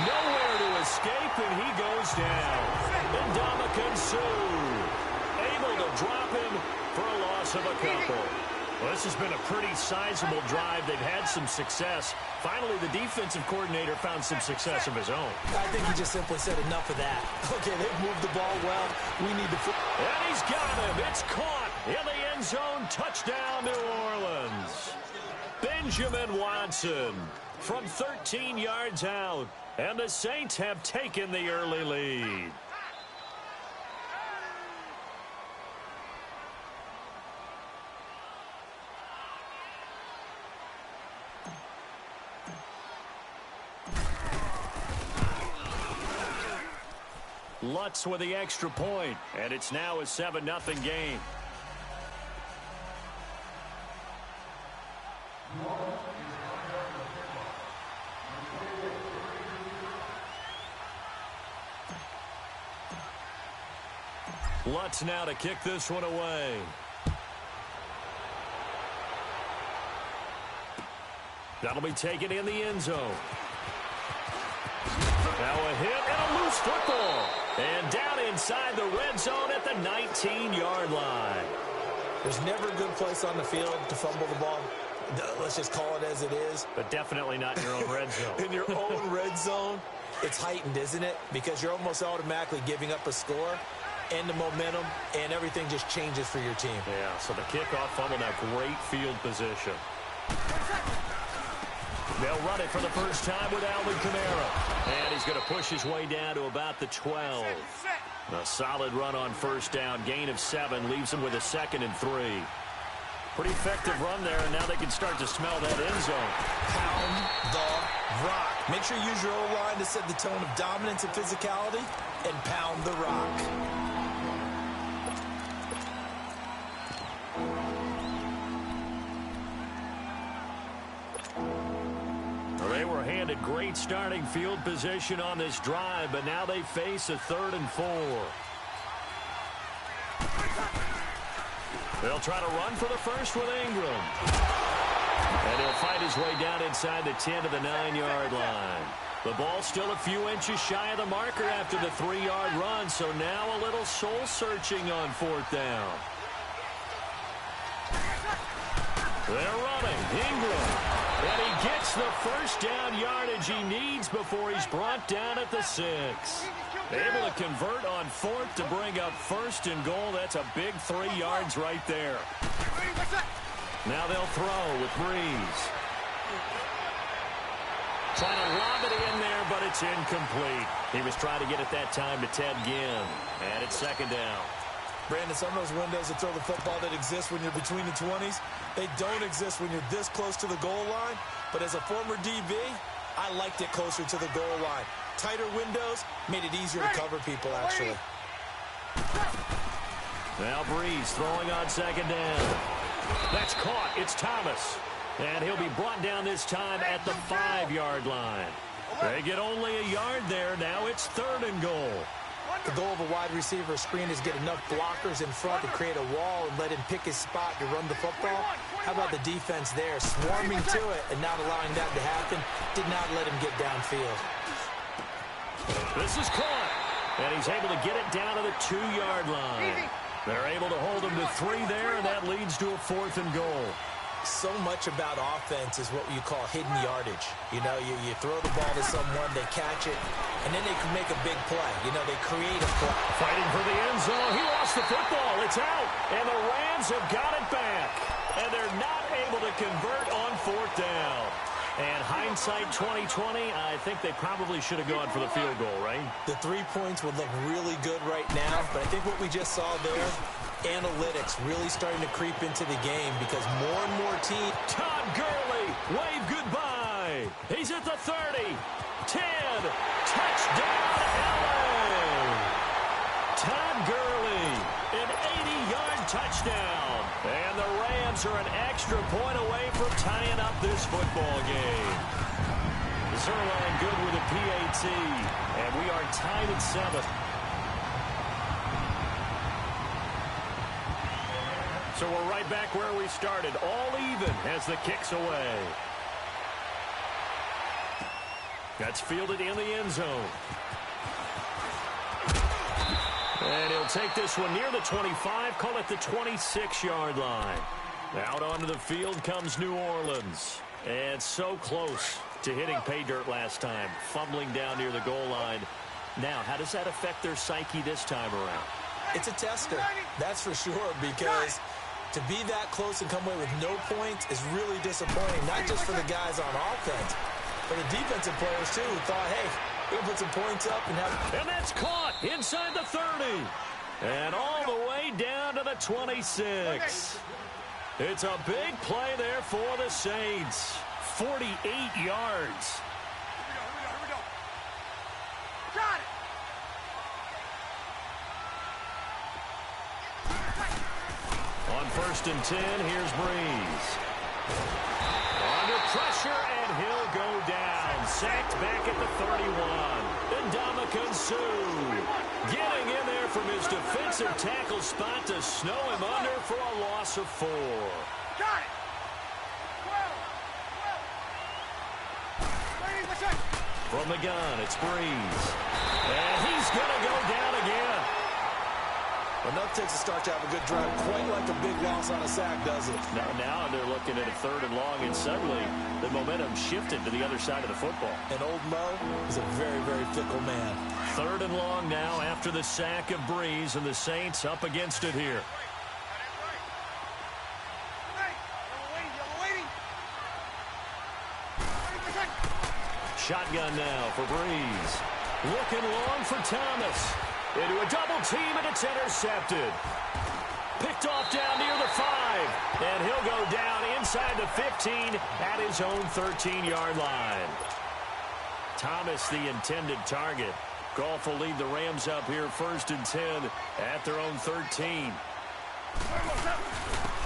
Nowhere to escape, and he goes down. And Ndamukong Suh able to drop him for a loss of a couple. Well, this has been a pretty sizable drive. They've had some success. Finally, the defensive coordinator found some success of his own. I think he just simply said enough of that. Okay, they've moved the ball well. We need to... And he's got him. It's caught in the end zone. Touchdown, New Orleans. Benjamin Watson from 13 yards out. And the Saints have taken the early lead. Lutz with the extra point, and it's now a 7-0 game. Lutz now to kick this one away. That'll be taken in the end zone. Now a hit and a loose football. And down inside the red zone at the 19-yard line. There's never a good place on the field to fumble the ball. Let's just call it as it is. But definitely not in your own red zone. In your own red zone, it's heightened, isn't it? Because you're almost automatically giving up a score and the momentum, and everything just changes for your team. Yeah, so the kickoff fumble, now great field position. They'll run it for the first time with Alvin Kamara. And he's going to push his way down to about the 12. A solid run on first down. Gain of 7 leaves him with a 2nd and 3. Pretty effective run there, and now they can start to smell that end zone. Pound the rock. Make sure you use your O-line to set the tone of dominance and physicality, and pound the rock. They were handed great starting field position on this drive, but now they face a 3rd and 4. They'll try to run for the first with Ingram. And he'll fight his way down inside the 10 to the 9-yard line. The ball still a few inches shy of the marker after the 3-yard run, so now a little soul-searching on 4th down. They're running. Ingram. And he gets the first down yardage he needs before he's brought down at the 6. Able to convert on 4th to bring up 1st and goal. That's a big 3 yards right there. Now they'll throw with Breeze. Trying to lob it in there, but it's incomplete. He was trying to get it that time to Ted Ginn. And it's 2nd down. Brandon, some of those windows to throw the football that exist when you're between the 20s, they don't exist when you're this close to the goal line. But as a former DB, I liked it closer to the goal line. Tighter windows made it easier to cover people, actually. Now Breeze throwing on 2nd down. That's caught. It's Thomas. And he'll be brought down this time at the 5-yard line. They get only a yard there. Now it's 3rd and goal. The goal of a wide receiver screen is get enough blockers in front to create a wall and let him pick his spot to run the football. How about the defense there, swarming to it and not allowing that to happen? Did not let him get downfield. This is caught, and he's able to get it down to the 2-yard line. They're able to hold him to 3 there, and that leads to a 4th and goal. So much about offense is what you call hidden yardage. You know, you throw the ball to someone, they catch it, and then they can make a big play. You know, they create a play. Fighting for the end zone. He lost the football. It's out, and the Rams have got it back. And they're not able to convert on 4th down. And hindsight 2020, I think they probably should have gone for the field goal, right? The 3 points would look really good right now, but I think what we just saw there, analytics really starting to creep into the game because more and more teams. Todd Gurley, wave goodbye. He's at the 30, 10, touchdown LA. Todd Gurley, an 80-yard touchdown. And the Rams are an extra point away from tying up this football game. Zerline good with a PAT, and we are tied at 7. So we're right back where we started, all even as the kick's away. That's fielded in the end zone. And he'll take this one near the 25, call it the 26-yard line. Out onto the field comes New Orleans. And so close to hitting pay dirt last time, fumbling down near the goal line. Now, how does that affect their psyche this time around? It's a tester, that's for sure, because to be that close and come away with no points is really disappointing, not just for the guys on offense, but the defensive players, too, who thought, hey, we'll put some points up and have... And that's caught inside the 30. And all the way down to the 26. It's a big play there for the Saints. 48 yards. Here we go. Got it. On 1st and 10, here's Breeze. Under pressure, and he'll go down. Sacked back at the 31. Ndamukong Suh getting in there from his defensive tackle spot to snow him under for a loss of 4. Got it. From the gun, it's Breeze. And he's going to go down again. Enough takes a start to have a good drive, quite like a big loss on a sack, doesn't it? Now they're looking at a 3rd and long, and suddenly the momentum shifted to the other side of the football. And old Mo is a very, very fickle man. 3rd and long now after the sack of Breeze, and the Saints up against it here. Shotgun now for Breeze. Looking long for Thomas. Into a double team, and it's intercepted. Picked off down near the 5. And he'll go down inside the 15 at his own 13-yard line. Thomas, the intended target. Goff will lead the Rams up here 1st and 10 at their own 13.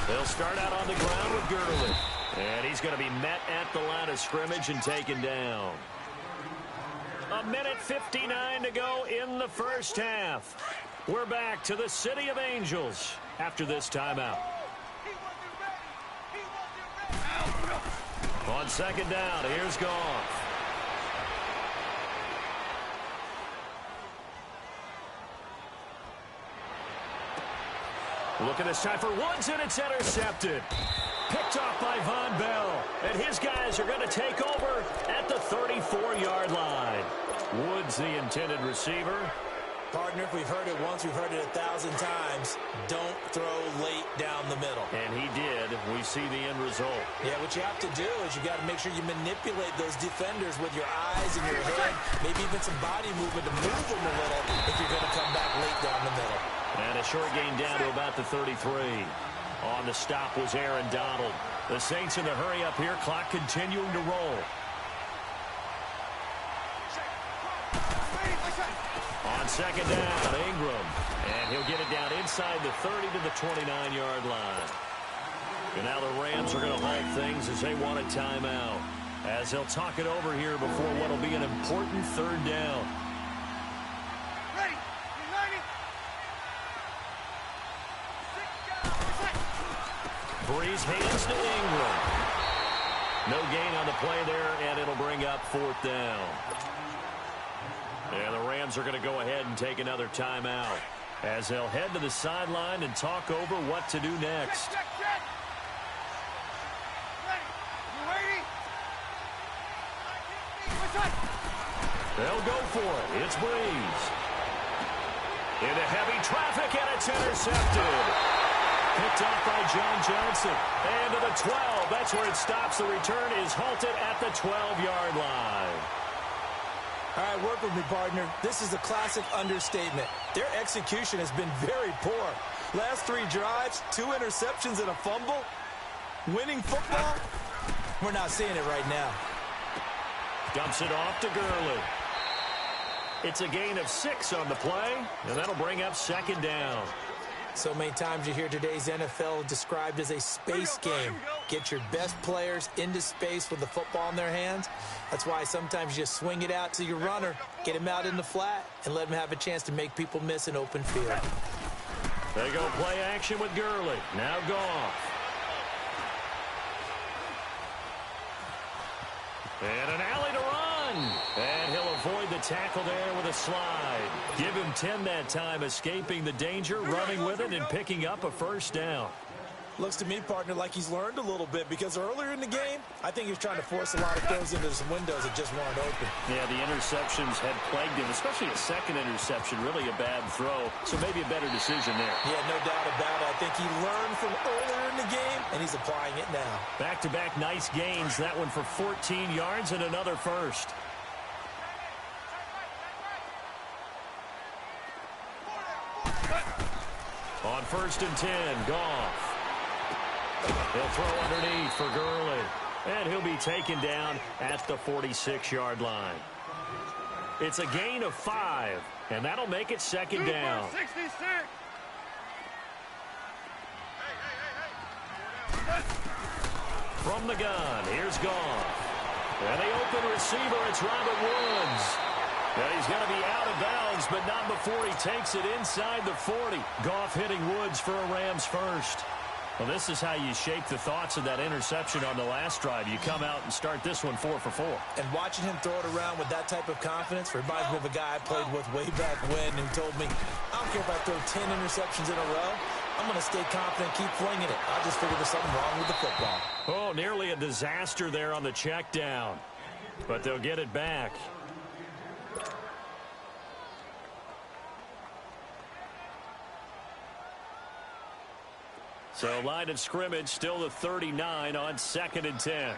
They'll start out on the ground with Gurley. And he's going to be met at the line of scrimmage and taken down. 1:59 to go in the first half. We're back to the City of Angels after this timeout. On 2nd down, here's Goff. Look at this time for Woods, and it's intercepted. Picked off by Von Bell. And his guys are going to take over at the 34-yard line. Woods, the intended receiver. Partner, if we've heard it once, we've heard it 1,000 times. Don't throw late down the middle. And he did. We see the end result. Yeah, what you have to do is you got to make sure you manipulate those defenders with your eyes and your head, maybe even some body movement to move them a little if you're going to come back late down the middle. And a short gain down to about the 33. On the stop was Aaron Donald. The Saints in the hurry up here, clock continuing to roll. On 2nd down, Ingram. And he'll get it down inside the 30 to the 29-yard line. And now the Rams are going to halt things as they want a timeout, as they'll talk it over here before what will be an important 3rd down. Ready. Breeze hands to Ingram. No gain on the play there, and it'll bring up 4th down. And the Rams are going to go ahead and take another timeout as they'll head to the sideline and talk over what to do next. They'll go for it. It's Breeze. Into heavy traffic, and it's intercepted. Picked off by John Johnson. And to the 12. That's where it stops. The return is halted at the 12-yard line. All right, work with me, partner. This is a classic understatement. Their execution has been very poor. Last 3 drives, 2 interceptions and a fumble. Winning football? We're not seeing it right now. Dumps it off to Gurley. It's a gain of 6 on the play, and that'll bring up second down. So many times you hear today's NFL described as a space game. Get your best players into space with the football in their hands. That's why sometimes you just swing it out to your runner, get him out in the flat, and let him have a chance to make people miss an open field. They go play action with Gurley. Now Goff. And an alley to run. And he'll avoid the tackle there with a slide. Give him 10 that time, escaping the danger, running with it, and picking up a first down. Looks to me, partner, like he's learned a little bit, because earlier in the game, I think he was trying to force a lot of throws into some windows that just weren't open. Yeah, the interceptions had plagued him, especially a second interception, really a bad throw, so maybe a better decision there. Yeah, no doubt about it. I think he learned from earlier in the game, and he's applying it now. Back-to-back nice gains, that one for 14 yards and another first. On 1st and 10, Goff. He'll throw underneath for Gurley. And he'll be taken down at the 46-yard line. It's a gain of 5, and that'll make it second down. From the gun, here's Goff. And the open receiver, it's Robert Woods. And he's going to be out of bounds, but not before he takes it inside the 40. Goff hitting Woods for a Rams first. Well, this is how you shake the thoughts of that interception on the last drive. You come out and start this one 4 for 4. And watching him throw it around with that type of confidence reminds me of a guy I played with way back when who told me, I don't care if I throw 10 interceptions in a row. I'm going to stay confident, keep flinging it. I just figured there's something wrong with the football. Oh, nearly a disaster there on the check down. But they'll get it back. So line of scrimmage still the 39 on 2nd and 10.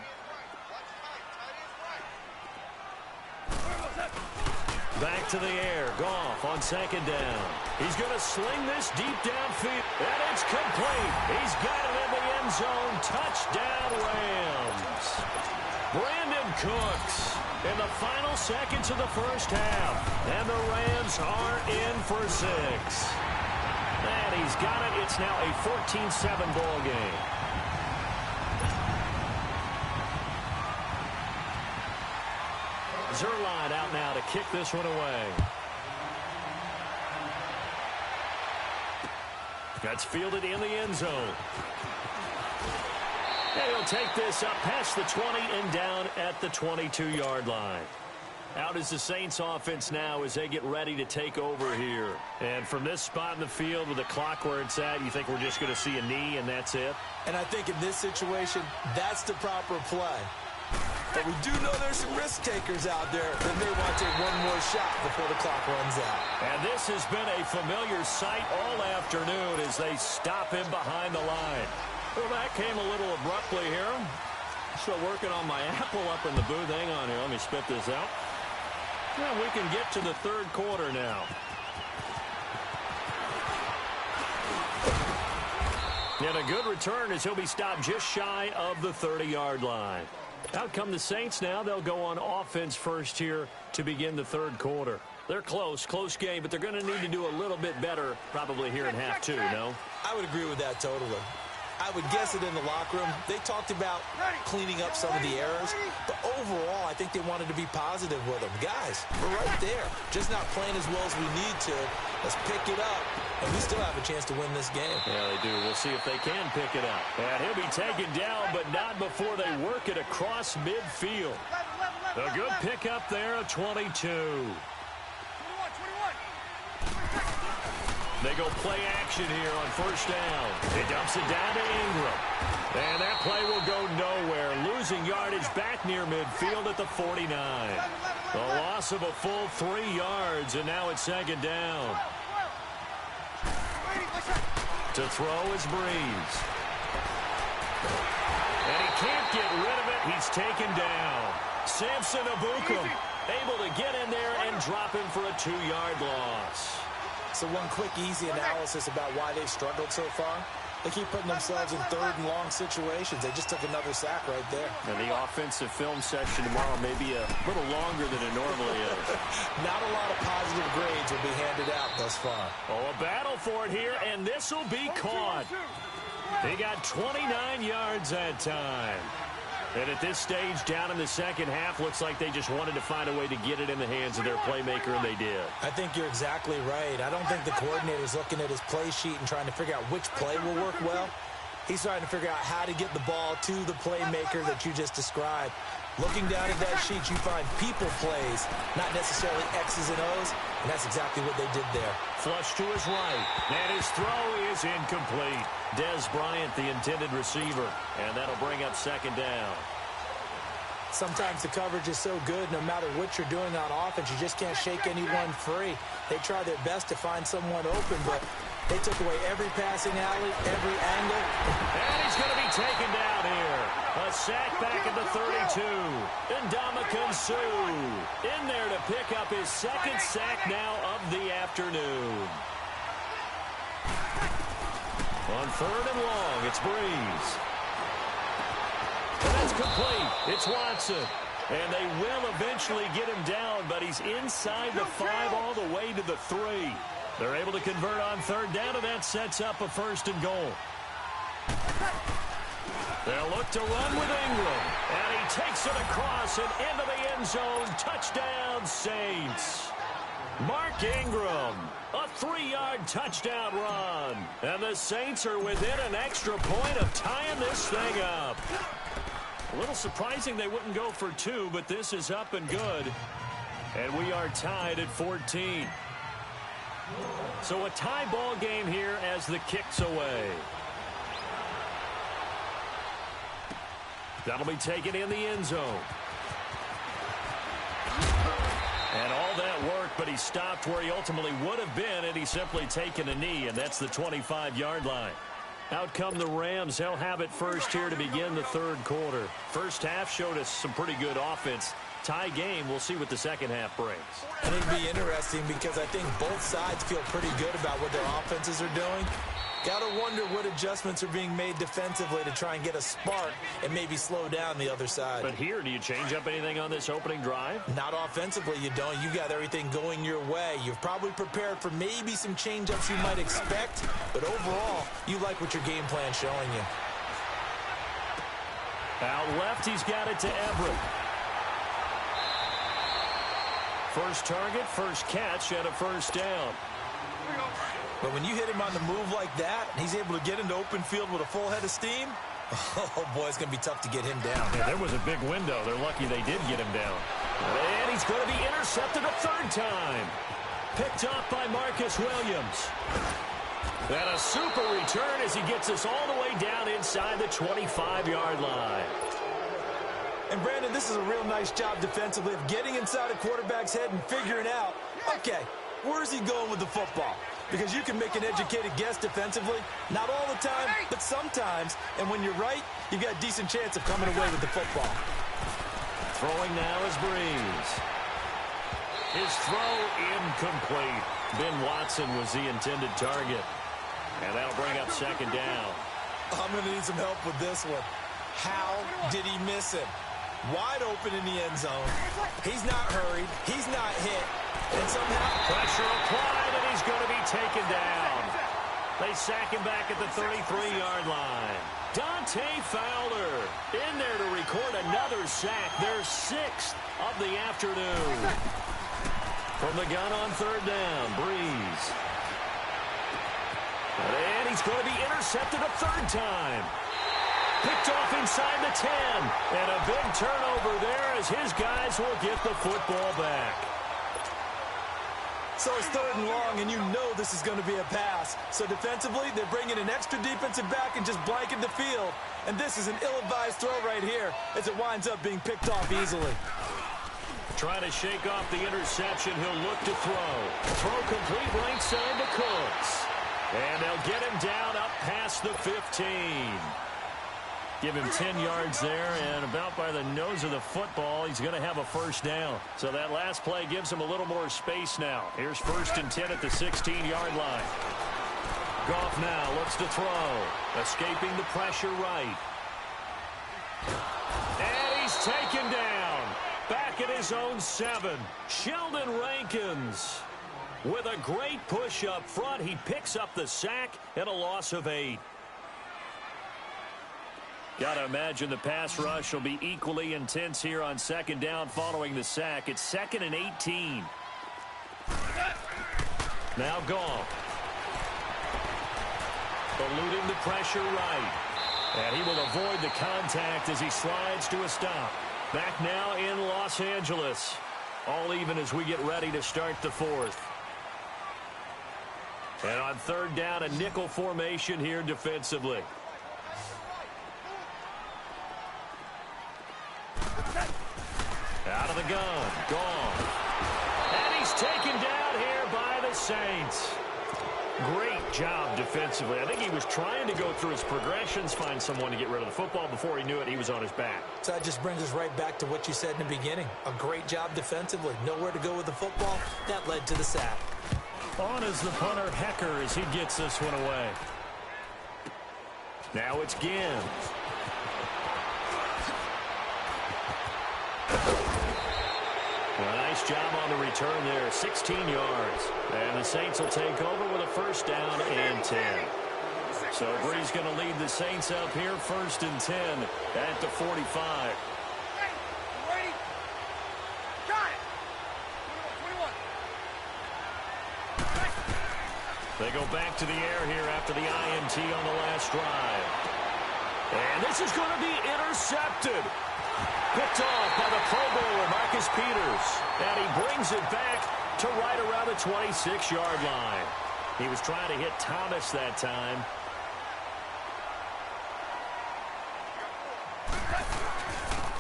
Back to the air. Goff on 2nd down. He's going to sling this deep downfield. And it's complete. He's got it in the end zone. Touchdown, Rams. Brandon Cooks in the final seconds of the first half. And the Rams are in for 6. And he's got it. It's now a 14-7 ball game. Zerline out now to kick this one away. That's fielded in the end zone. And he'll take this up past the 20 and down at the 22-yard line. Out is the Saints offense now as they get ready to take over here. And from this spot in the field with the clock where it's at, you think we're just going to see a knee and that's it? And I think in this situation, that's the proper play. But we do know there's some risk takers out there that may want to take one more shot before the clock runs out. And this has been a familiar sight all afternoon as they stop him behind the line. Well, that came a little abruptly here. Still working on my apple up in the booth. Hang on here. Let me spit this out. Yeah, we can get to the third quarter now. And a good return as he'll be stopped just shy of the 30-yard line. Out come the Saints now. They'll go on offense first here to begin the third quarter. They're close game, but they're going to need to do a little bit better probably here in half 2, no? I would agree with that totally. I would guess it in the locker room. They talked about cleaning up some of the errors, but overall, I think they wanted to be positive with them. Guys, we're right there. Just not playing as well as we need to. Let's pick it up, and we still have a chance to win this game. Yeah, they do. We'll see if they can pick it up. And he'll be taken down, but not before they work it across midfield. A good pickup there of 22. They go play action here on first down. He dumps it down to Ingram. And that play will go nowhere. Losing yardage back near midfield at the 49. The loss of a full 3 yards, and now it's second down. To throw is Breeze. And he can't get rid of it. He's taken down. Samson Ebukam able to get in there and drop him for a 2-yard loss. So one quick, easy analysis about why they've struggled so far. They keep putting themselves in third and long situations. They just took another sack right there. And the offensive film session tomorrow may be a little longer than it normally is. Not a lot of positive grades will be handed out thus far. Oh, a battle for it here, and this will be caught. They got 29 yards that time. And at this stage, down in the second half, looks like they just wanted to find a way to get it in the hands of their playmaker, and they did. I think you're exactly right. I don't think the coordinator's looking at his play sheet and trying to figure out which play will work well. He's trying to figure out how to get the ball to the playmaker that you just described. Looking down at that sheet, you find people plays, not necessarily X's and O's, and that's exactly what they did there. Flush to his right, and his throw is incomplete. Des Bryant, the intended receiver, and that'll bring up second down. Sometimes the coverage is so good, no matter what you're doing on offense, you just can't shake anyone free. They try their best to find someone open, but they took away every passing alley, every angle. And he's going to be taken down here. A sack back at the 32. Ndamukong Suh in there to pick up his second sack now of the afternoon. On third and long, it's Breeze. And that's complete. It's Watson. And they will eventually get him down, but he's inside the 5 all the way to the 3. They're able to convert on third down, and that sets up a first and goal. They'll look to run with Ingram. And he takes it across and into the end zone. Touchdown, Saints. Mark Ingram, a 3-yard touchdown run. And the Saints are within an extra point of tying this thing up. A little surprising they wouldn't go for 2, but this is up and good. And we are tied at 14. So a tie ball game here as the kick's away. That'll be taken in the end zone. And all that work, but he stopped where he ultimately would have been had he simply taken a knee, and that's the 25-yard line. Out come the Rams. They'll have it first here to begin the third quarter. First half showed us some pretty good offense. Tie game, we'll see what the second half brings. And it'll be interesting because I think both sides feel pretty good about what their offenses are doing. Got to wonder what adjustments are being made defensively to try and get a spark and maybe slow down the other side. But here, do you change up anything on this opening drive? Not offensively, you don't. You got everything going your way. You've probably prepared for maybe some change-ups you might expect, but overall, you like what your game plan's showing you. Out left, he's got it to Everett. First target, first catch, and a first down. But when you hit him on the move like that, and he's able to get into open field with a full head of steam, oh, boy, it's going to be tough to get him down. Yeah, there was a big window. They're lucky they did get him down. And he's going to be intercepted a third time. Picked off by Marcus Williams. And a super return as he gets us all the way down inside the 25-yard line. And, Brandon, this is a real nice job defensively of getting inside a quarterback's head and figuring out, okay, where's he going with the football? Because you can make an educated guess defensively, not all the time, but sometimes. And when you're right, you've got a decent chance of coming away with the football. Throwing now is Breeze. His throw incomplete. Ben Watson was the intended target. And that'll bring up second down. I'm going to need some help with this one. How did he miss him? Wide open in the end zone. He's not hurried. He's not hit. And somehow pressure applied, and he's going to be taken down. They sack him back at the 33-yard line. Dante Fowler in there to record another sack. Their 6th of the afternoon. From the gun on third down, Breeze. And he's going to be intercepted a third time. Picked off inside the 10. And a big turnover there as his guys will get the football back. So it's third and long, and you know this is going to be a pass. So defensively, they're bringing an extra defensive back and just blanking the field. And this is an ill-advised throw right here as it winds up being picked off easily. Trying to shake off the interception. He'll look to throw. Throw complete right side to Cooks. And they'll get him down up past the 15. Give him 10 yards there, and about by the nose of the football, he's going to have a first down. So that last play gives him a little more space now. Here's 1st and 10 at the 16-yard line. Goff now looks to throw. Escaping the pressure right. And he's taken down. Back at his own 7. Sheldon Rankins. With a great push up front, he picks up the sack and a loss of 8. Got to imagine the pass rush will be equally intense here on 2nd down following the sack. It's 2nd and 18. Now Goff. Eluding the pressure right. And he will avoid the contact as he slides to a stop. Back now in Los Angeles. All even as we get ready to start the 4th. And on 3rd down, a nickel formation here defensively. Out of the gun. Goff. And he's taken down here by the Saints. Great job defensively. I think he was trying to go through his progressions, find someone to get rid of the football. Before he knew it, he was on his back. So that just brings us right back to what you said in the beginning. A great job defensively. Nowhere to go with the football. That led to the sack. On is the punter, Hecker, as he gets this one away. Now it's Ginn. A nice job on the return there, 16 yards. And the Saints will take over with a first down and 10. So Bree's going to lead the Saints up here, 1st and 10 at the 45. Ready? Got it. 21. They go back to the air here after the INT on the last drive. And this is going to be intercepted. Picked off by the Pro Bowler, Marcus Peters. And he brings it back to right around the 26-yard line. He was trying to hit Thomas that time.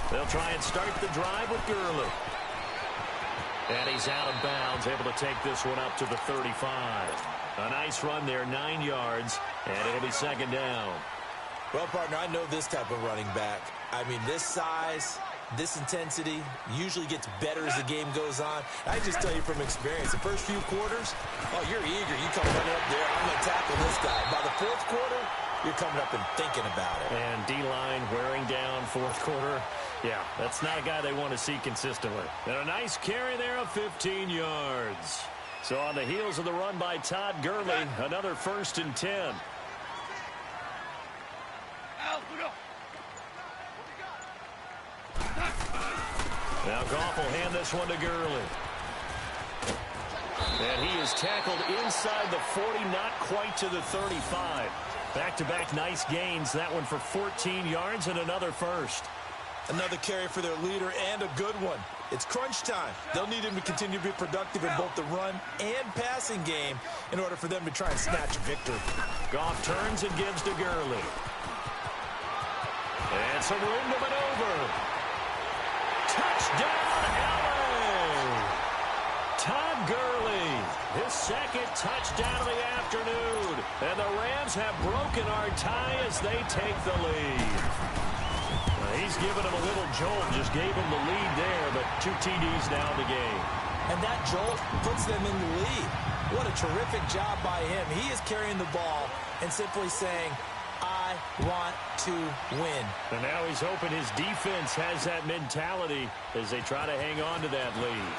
They'll try and start the drive with Gurley. And he's out of bounds, able to take this one up to the 35. A nice run there, 9 yards, and it'll be 2nd down. Well, partner, I know this type of running back. I mean, this size, this intensity usually gets better as the game goes on. I just tell you from experience, the first few quarters, oh, you're eager. You come running up there, I'm going to tackle this guy. By the 4th quarter, you're coming up and thinking about it. And D-line wearing down 4th quarter. Yeah, that's not a guy they want to see consistently. And a nice carry there of 15 yards. So on the heels of the run by Todd Gurley, another 1st and 10. Now Goff will hand this one to Gurley. And he is tackled inside the 40, not quite to the 35. Back-to-back nice gains. That one for 14 yards and another first. Another carry for their leader and a good one. It's crunch time. They'll need him to continue to be productive in both the run and passing game in order for them to try and snatch a victory. Goff turns and gives to Gurley. And some room to maneuver. Touchdown, LA! Todd Gurley, his 2nd touchdown of the afternoon. And the Rams have broken our tie as they take the lead. He's given him a little jolt, just gave him the lead there, but 2 TDs now in the game. And that jolt puts them in the lead. What a terrific job by him. He is carrying the ball and simply saying, I want to win. And now he's hoping his defense has that mentality as they try to hang on to that lead.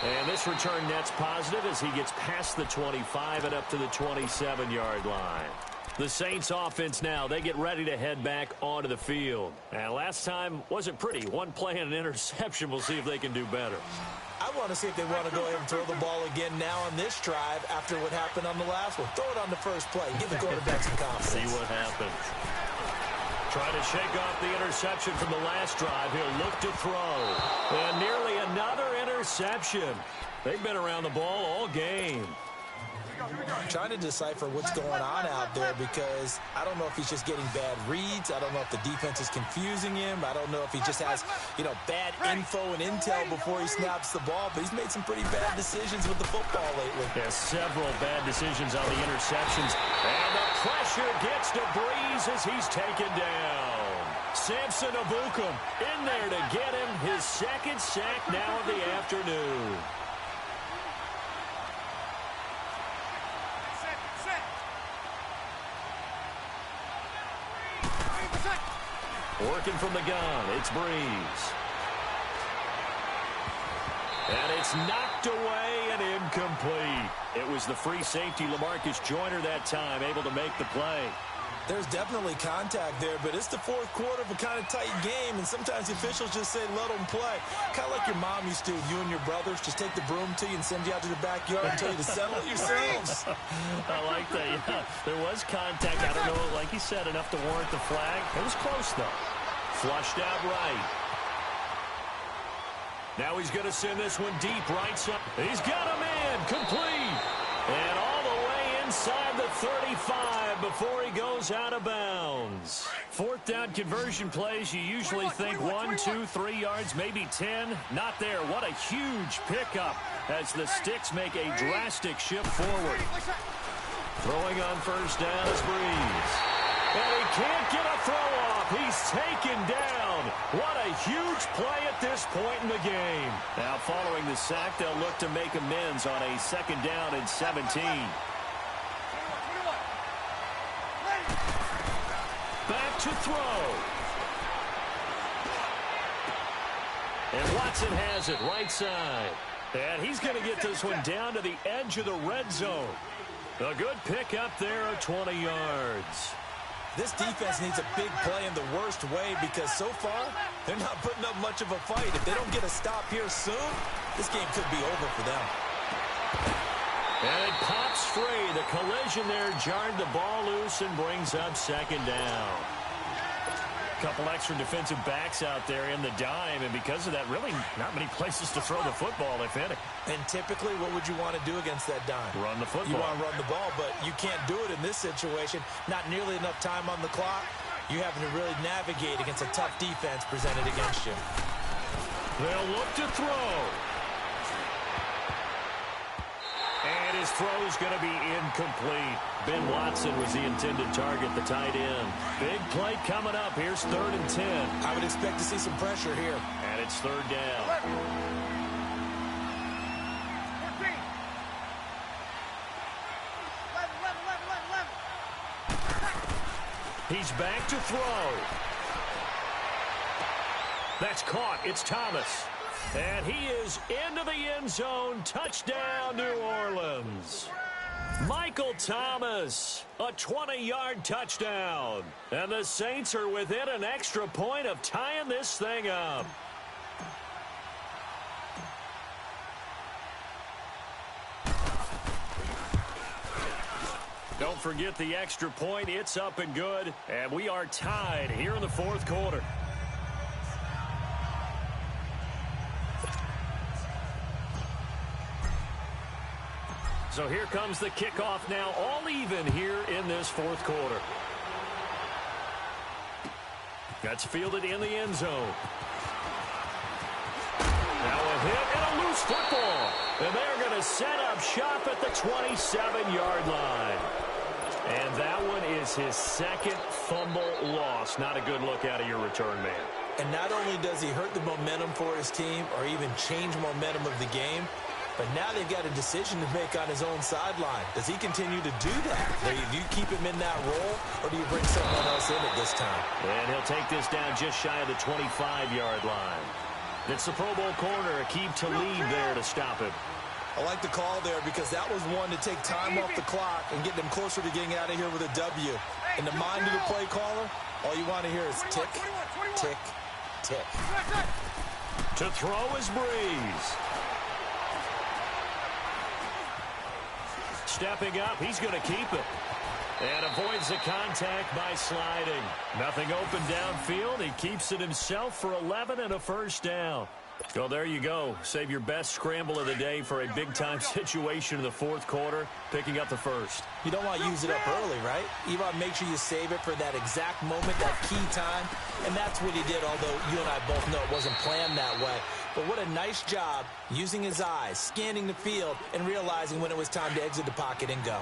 And this return net's positive as he gets past the 25 and up to the 27-yard line. The Saints offense now, they get ready to head back onto the field. And last time wasn't pretty. One play and an interception. We'll see if they can do better. I want to see if they want to go ahead and throw the ball again now on this drive after what happened on the last one. Throw it on the first play. Give the quarterback some confidence. See what happens. Trying to shake off the interception from the last drive. He'll look to throw. And nearly another interception. They've been around the ball all game. I'm trying to decipher what's going on out there because I don't know if he's just getting bad reads. I don't know if the defense is confusing him. I don't know if he just has, bad info and intel before he snaps the ball. But he's made some pretty bad decisions with the football lately. Yeah, several bad decisions on the interceptions. And the pressure gets to Breeze as he's taken down. Samson Abukum in there to get him his second sack now of the afternoon. Working from the gun, it's Breeze. And it's knocked away and incomplete. It was the free safety, LaMarcus Joyner, that time, able to make the play. There's definitely contact there, but it's the fourth quarter of a kind of tight game, and sometimes the officials just say, let them play. Kind of like your mom used to, you and your brothers, just take the broom to you and send you out to the backyard and tell you to settle it yourselves. I like that, yeah. There was contact. I don't know, like you said, enough to warrant the flag. It was close, though. Flushed out right. Now he's going to send this one deep right side. He's got him in, complete. And all the way inside the 35 before he goes out of bounds. Fourth down conversion plays, you usually think 1, 2, 3 yards, maybe 10. Not there. What a huge pickup as the Sticks make a drastic shift forward. Throwing on first down is Breeze. And he can't get a throw off. He's taken down. What a huge play at this point in the game. Now following the sack, they'll look to make amends on a second down and 17. Back to throw. And Watson has it right side. And he's going to get this one down to the edge of the red zone. A good pickup there of 20 yards. This defense needs a big play in the worst way because so far, they're not putting up much of a fight. If they don't get a stop here soon, this game could be over for them. And it pops free. The collision there jarred the ball loose and brings up second down. A couple extra defensive backs out there in the dime, and because of that, really not many places to throw the football, if any. And typically, what would you want to do against that dime? Run the football. You want to run the ball, but you can't do it in this situation. Not nearly enough time on the clock. You having to really navigate against a tough defense presented against you. They'll look to throw. And his throw's going to be incomplete. Ben Watson was the intended target, the tight end. Big play coming up. Here's 3rd and 10. I would expect to see some pressure here. And it's 3rd down. 14. 11. He's back to throw. That's caught. It's Thomas. And he is into the end zone. Touchdown, New Orleans. Michael Thomas, a 20-yard touchdown. And the Saints are within an extra point of tying this thing up. Don't forget the extra point. It's up and good. And we are tied here in the fourth quarter. So here comes the kickoff now, all even here in this fourth quarter. That's fielded in the end zone. Now a hit and a loose football. And they're going to set up shop at the 27-yard line. And that one is his second fumble loss. Not a good look out of your return man. And not only does he hurt the momentum for his team or even change momentum of the game, but now they've got a decision to make on his own sideline. Does he continue to do that? Do you keep him in that role, or do you bring someone else in at this time? And he'll take this down just shy of the 25-yard line. It's the Pro Bowl corner, Aqib Talib there to stop him. I like the call there because that was one to take time off the clock and get them closer to getting out of here with a W. In the mind of the play caller, all you want to hear is tick, tick, tick. To throw is Breeze. Stepping up, he's going to keep it. And avoids the contact by sliding. Nothing open downfield. He keeps it himself for 11 and a first down. Well, there you go. Save your best scramble of the day for a big-time situation in the fourth quarter, picking up the first. You don't want to use it up early, right? You want to make sure you save it for that exact moment, that key time. And that's what he did, although you and I both know it wasn't planned that way. But what a nice job using his eyes, scanning the field, and realizing when it was time to exit the pocket and go.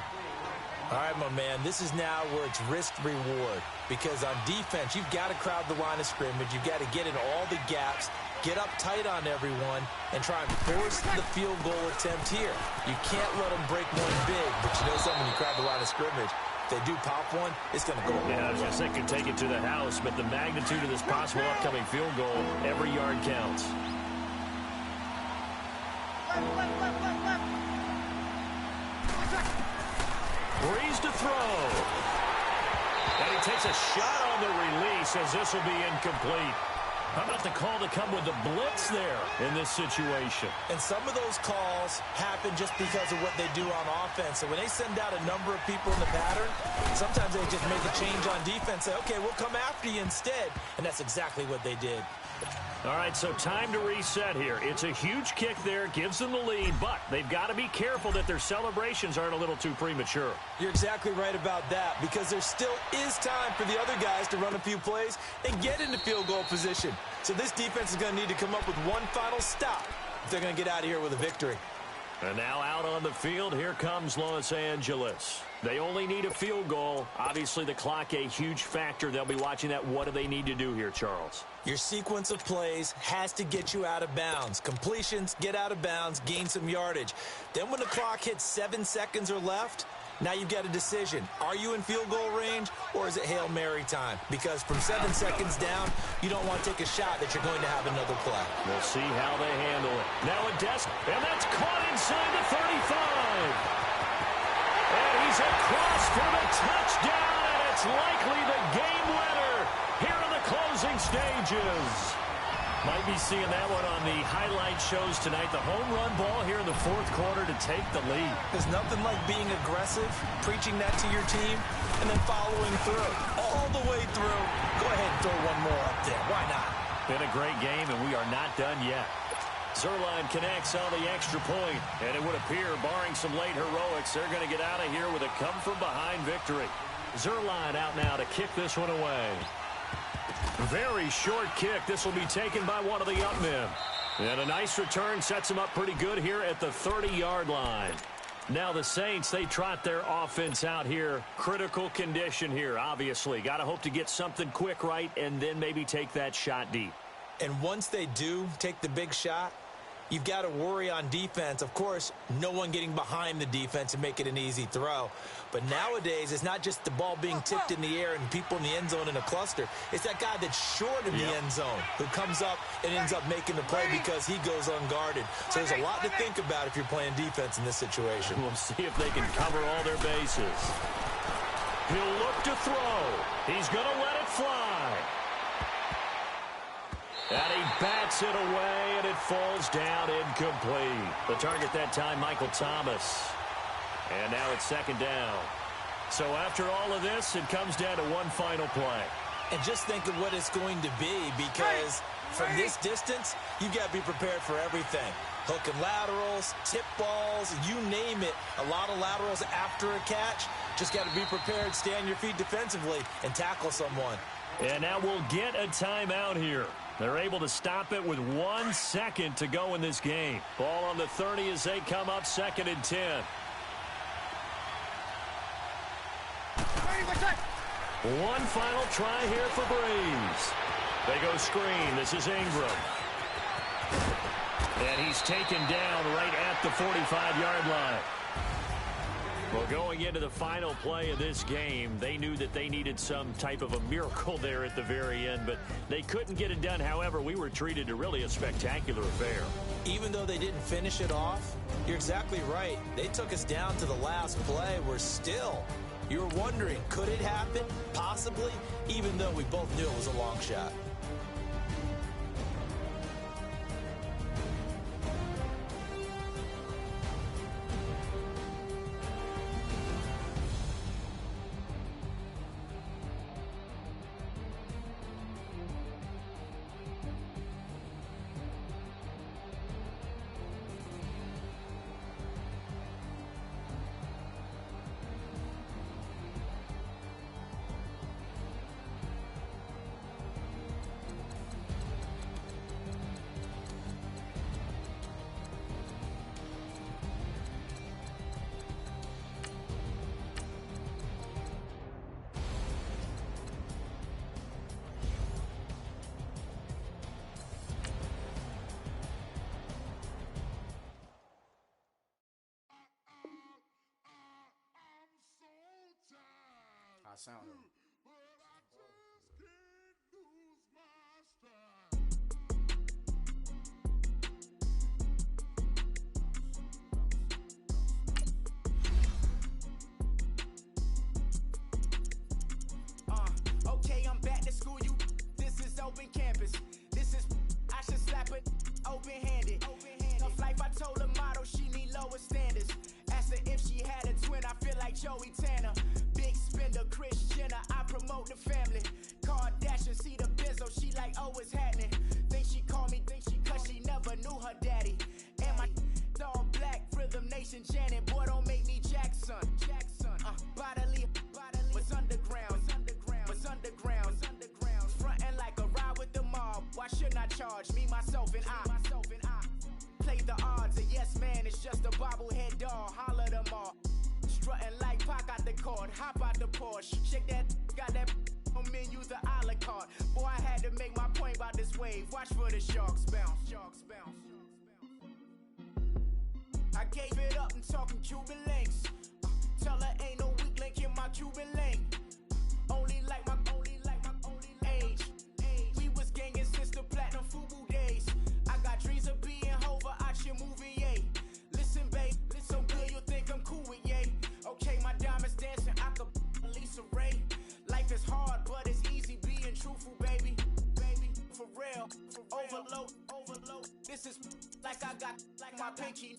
All right, my man, this is now where it's risk-reward. Because on defense, you've got to crowd the line of scrimmage. You've got to get in all the gaps, get up tight on everyone, and try and force the field goal attempt here. You can't let them break one big, but you know something, when you crowd the line of scrimmage, if they do pop one, it's going to go away. Yeah, I was going to say could take it to the house, but the magnitude of this possible upcoming field goal, every yard counts. Breeze to throw. And he takes a shot on the release as this will be incomplete. How about the call to come with the blitz there in this situation? And some of those calls happen just because of what they do on offense. So when they send out a number of people in the pattern, sometimes they just make a change on defense. Say, okay, we'll come after you instead. And that's exactly what they did. All right, so time to reset here. It's a huge kick there, gives them the lead, but they've got to be careful that their celebrations aren't a little too premature. You're exactly right about that, because there still is time for the other guys to run a few plays and get into field goal position. So this defense is going to need to come up with one final stop if they're going to get out of here with a victory. And now out on the field, here comes Los Angeles. They only need a field goal. Obviously, the clock a huge factor. They'll be watching that. What do they need to do here, Charles? Your sequence of plays has to get you out of bounds. Completions, get out of bounds, gain some yardage. Then when the clock hits 7 seconds or left, now you've got a decision. Are you in field goal range, or is it Hail Mary time? Because from 7 seconds down, you don't want to take a shot that you're going to have another play. We'll see how they handle it. Now a desk, and that's caught inside the 35. And he's across for the touchdown, and it's likely the game winner here in the closing stages. Might be seeing that one on the highlight shows tonight. The home run ball here in the fourth quarter to take the lead. There's nothing like being aggressive, preaching that to your team, and then following through. All the way through. Go ahead and throw one more up there. Why not? Been a great game, and we are not done yet. Zerline connects on the extra point, and it would appear, barring some late heroics, they're going to get out of here with a come-from-behind victory. Zerline out now to kick this one away. Very short kick. This will be taken by one of the up men. And a nice return sets him up pretty good here at the 30-yard line. Now the Saints, they trot their offense out here. Critical condition here, obviously. Got to hope to get something quick right and then maybe take that shot deep. And once they do take the big shot, you've got to worry on defense. Of course, no one getting behind the defense and make it an easy throw. But nowadays, it's not just the ball being tipped in the air and people in the end zone in a cluster. It's that guy that's short of the end zone who comes up and ends up making the play because he goes unguarded. So there's a lot to think about if you're playing defense in this situation. We'll see if they can cover all their bases. He'll look to throw. He's going to let it fly. And he bats it away, and it falls down incomplete. The target that time, Michael Thomas. And now it's second down. So after all of this, it comes down to one final play. And just think of what it's going to be, because from this distance, you've got to be prepared for everything. Hook and laterals, tip balls, you name it. A lot of laterals after a catch. Just got to be prepared, stay on your feet defensively, and tackle someone. And now we'll get a timeout here. They're able to stop it with 1 second to go in this game. Ball on the 30 as they come up 2nd and 10. One final try here for Breeze. They go screen. This is Ingram. And he's taken down right at the 45-yard line. Well, going into the final play of this game, they knew that they needed some type of a miracle there at the very end, but they couldn't get it done. However, we were treated to really a spectacular affair. Even though they didn't finish it off, you're exactly right. They took us down to the last play. We're still, you were wondering, could it happen? Possibly, even though we both knew it was a long shot. How it sound though? Okay, I'm back to school, you. This is open campus. This is, I should slap it open-handed. Tough life, I told her motto, she need lower standards. Asked her if she had a twin, I feel like Joey Tanner. Big spender, Kris Jenner, I promote the family. Kardashian, see the Benzo, she like, oh, it's happening. Think she called me, cause she never knew her daddy. And my all black, Rhythm Nation, Janet, boy, don't make me Jackson. Bodily, was underground. Frontin' like a ride with the mob. Why shouldn't I charge me, myself, and I? Play the odds, a yes man is just a bobblehead doll. Holler them all. Strutting like Pac out the court, hop out the Porsche. Shake that, got that on menu, the a la carte. Boy, I had to make my point about this wave. Watch for the sharks bounce. I gave it up and talking Cuban links. Tell her ain't no weak link in my Cuban link. Only like my age. We was gangin' since the platinum FUBU days. I got dreams of being Hova out your movie, yay. Listen, babe, so good you'll think I'm cool with yay. Okay, my diamonds dancing, I could Lisa Ray. Life is hard, but it's easy being truthful, baby. For real, overload. This is like I got like my pinky.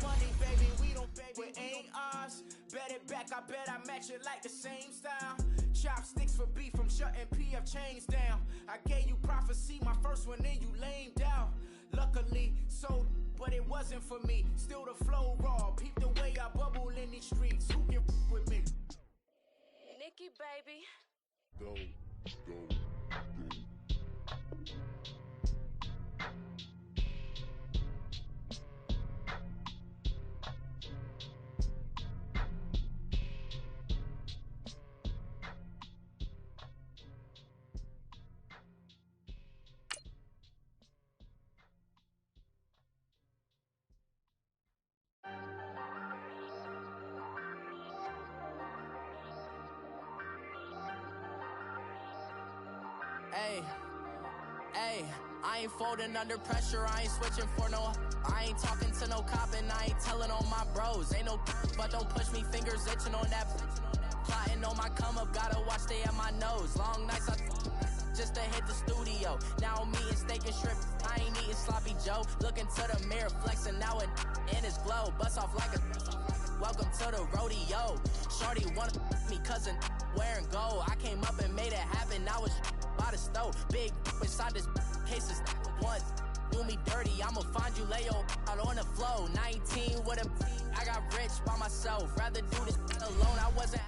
Money, baby, we don't baby, it ain't ours. Bet it back, I bet I match it like the same style. Chopsticks for beef from shutting PF chains down. I gave you prophecy, my first one, then you lamed out. Luckily, sold, but it wasn't for me. Still the flow raw, peep the way I bubble in these streets. Who can with me? Nikki, baby. Go. Hey, I ain't folding under pressure, I ain't switching for no. I ain't talking to no cop and I ain't telling on my bros. Ain't no but don't push me, fingers itching on that. Plotting on my come up, gotta watch stay at my nose. Long nights I just to hit the studio. Now I'm eating steak and shrimp, I ain't eating sloppy Joe. Looking to the mirror, flexing now and in his glow. Bust off like a welcome to the rodeo. Shorty wanna me cousin wearing gold. I came up and made it happen, I was by the stove. Big inside this case is one. Do me dirty, I'ma find you, lay your out on the floor. 19 with a I got rich by myself. Rather do this alone, I wasn't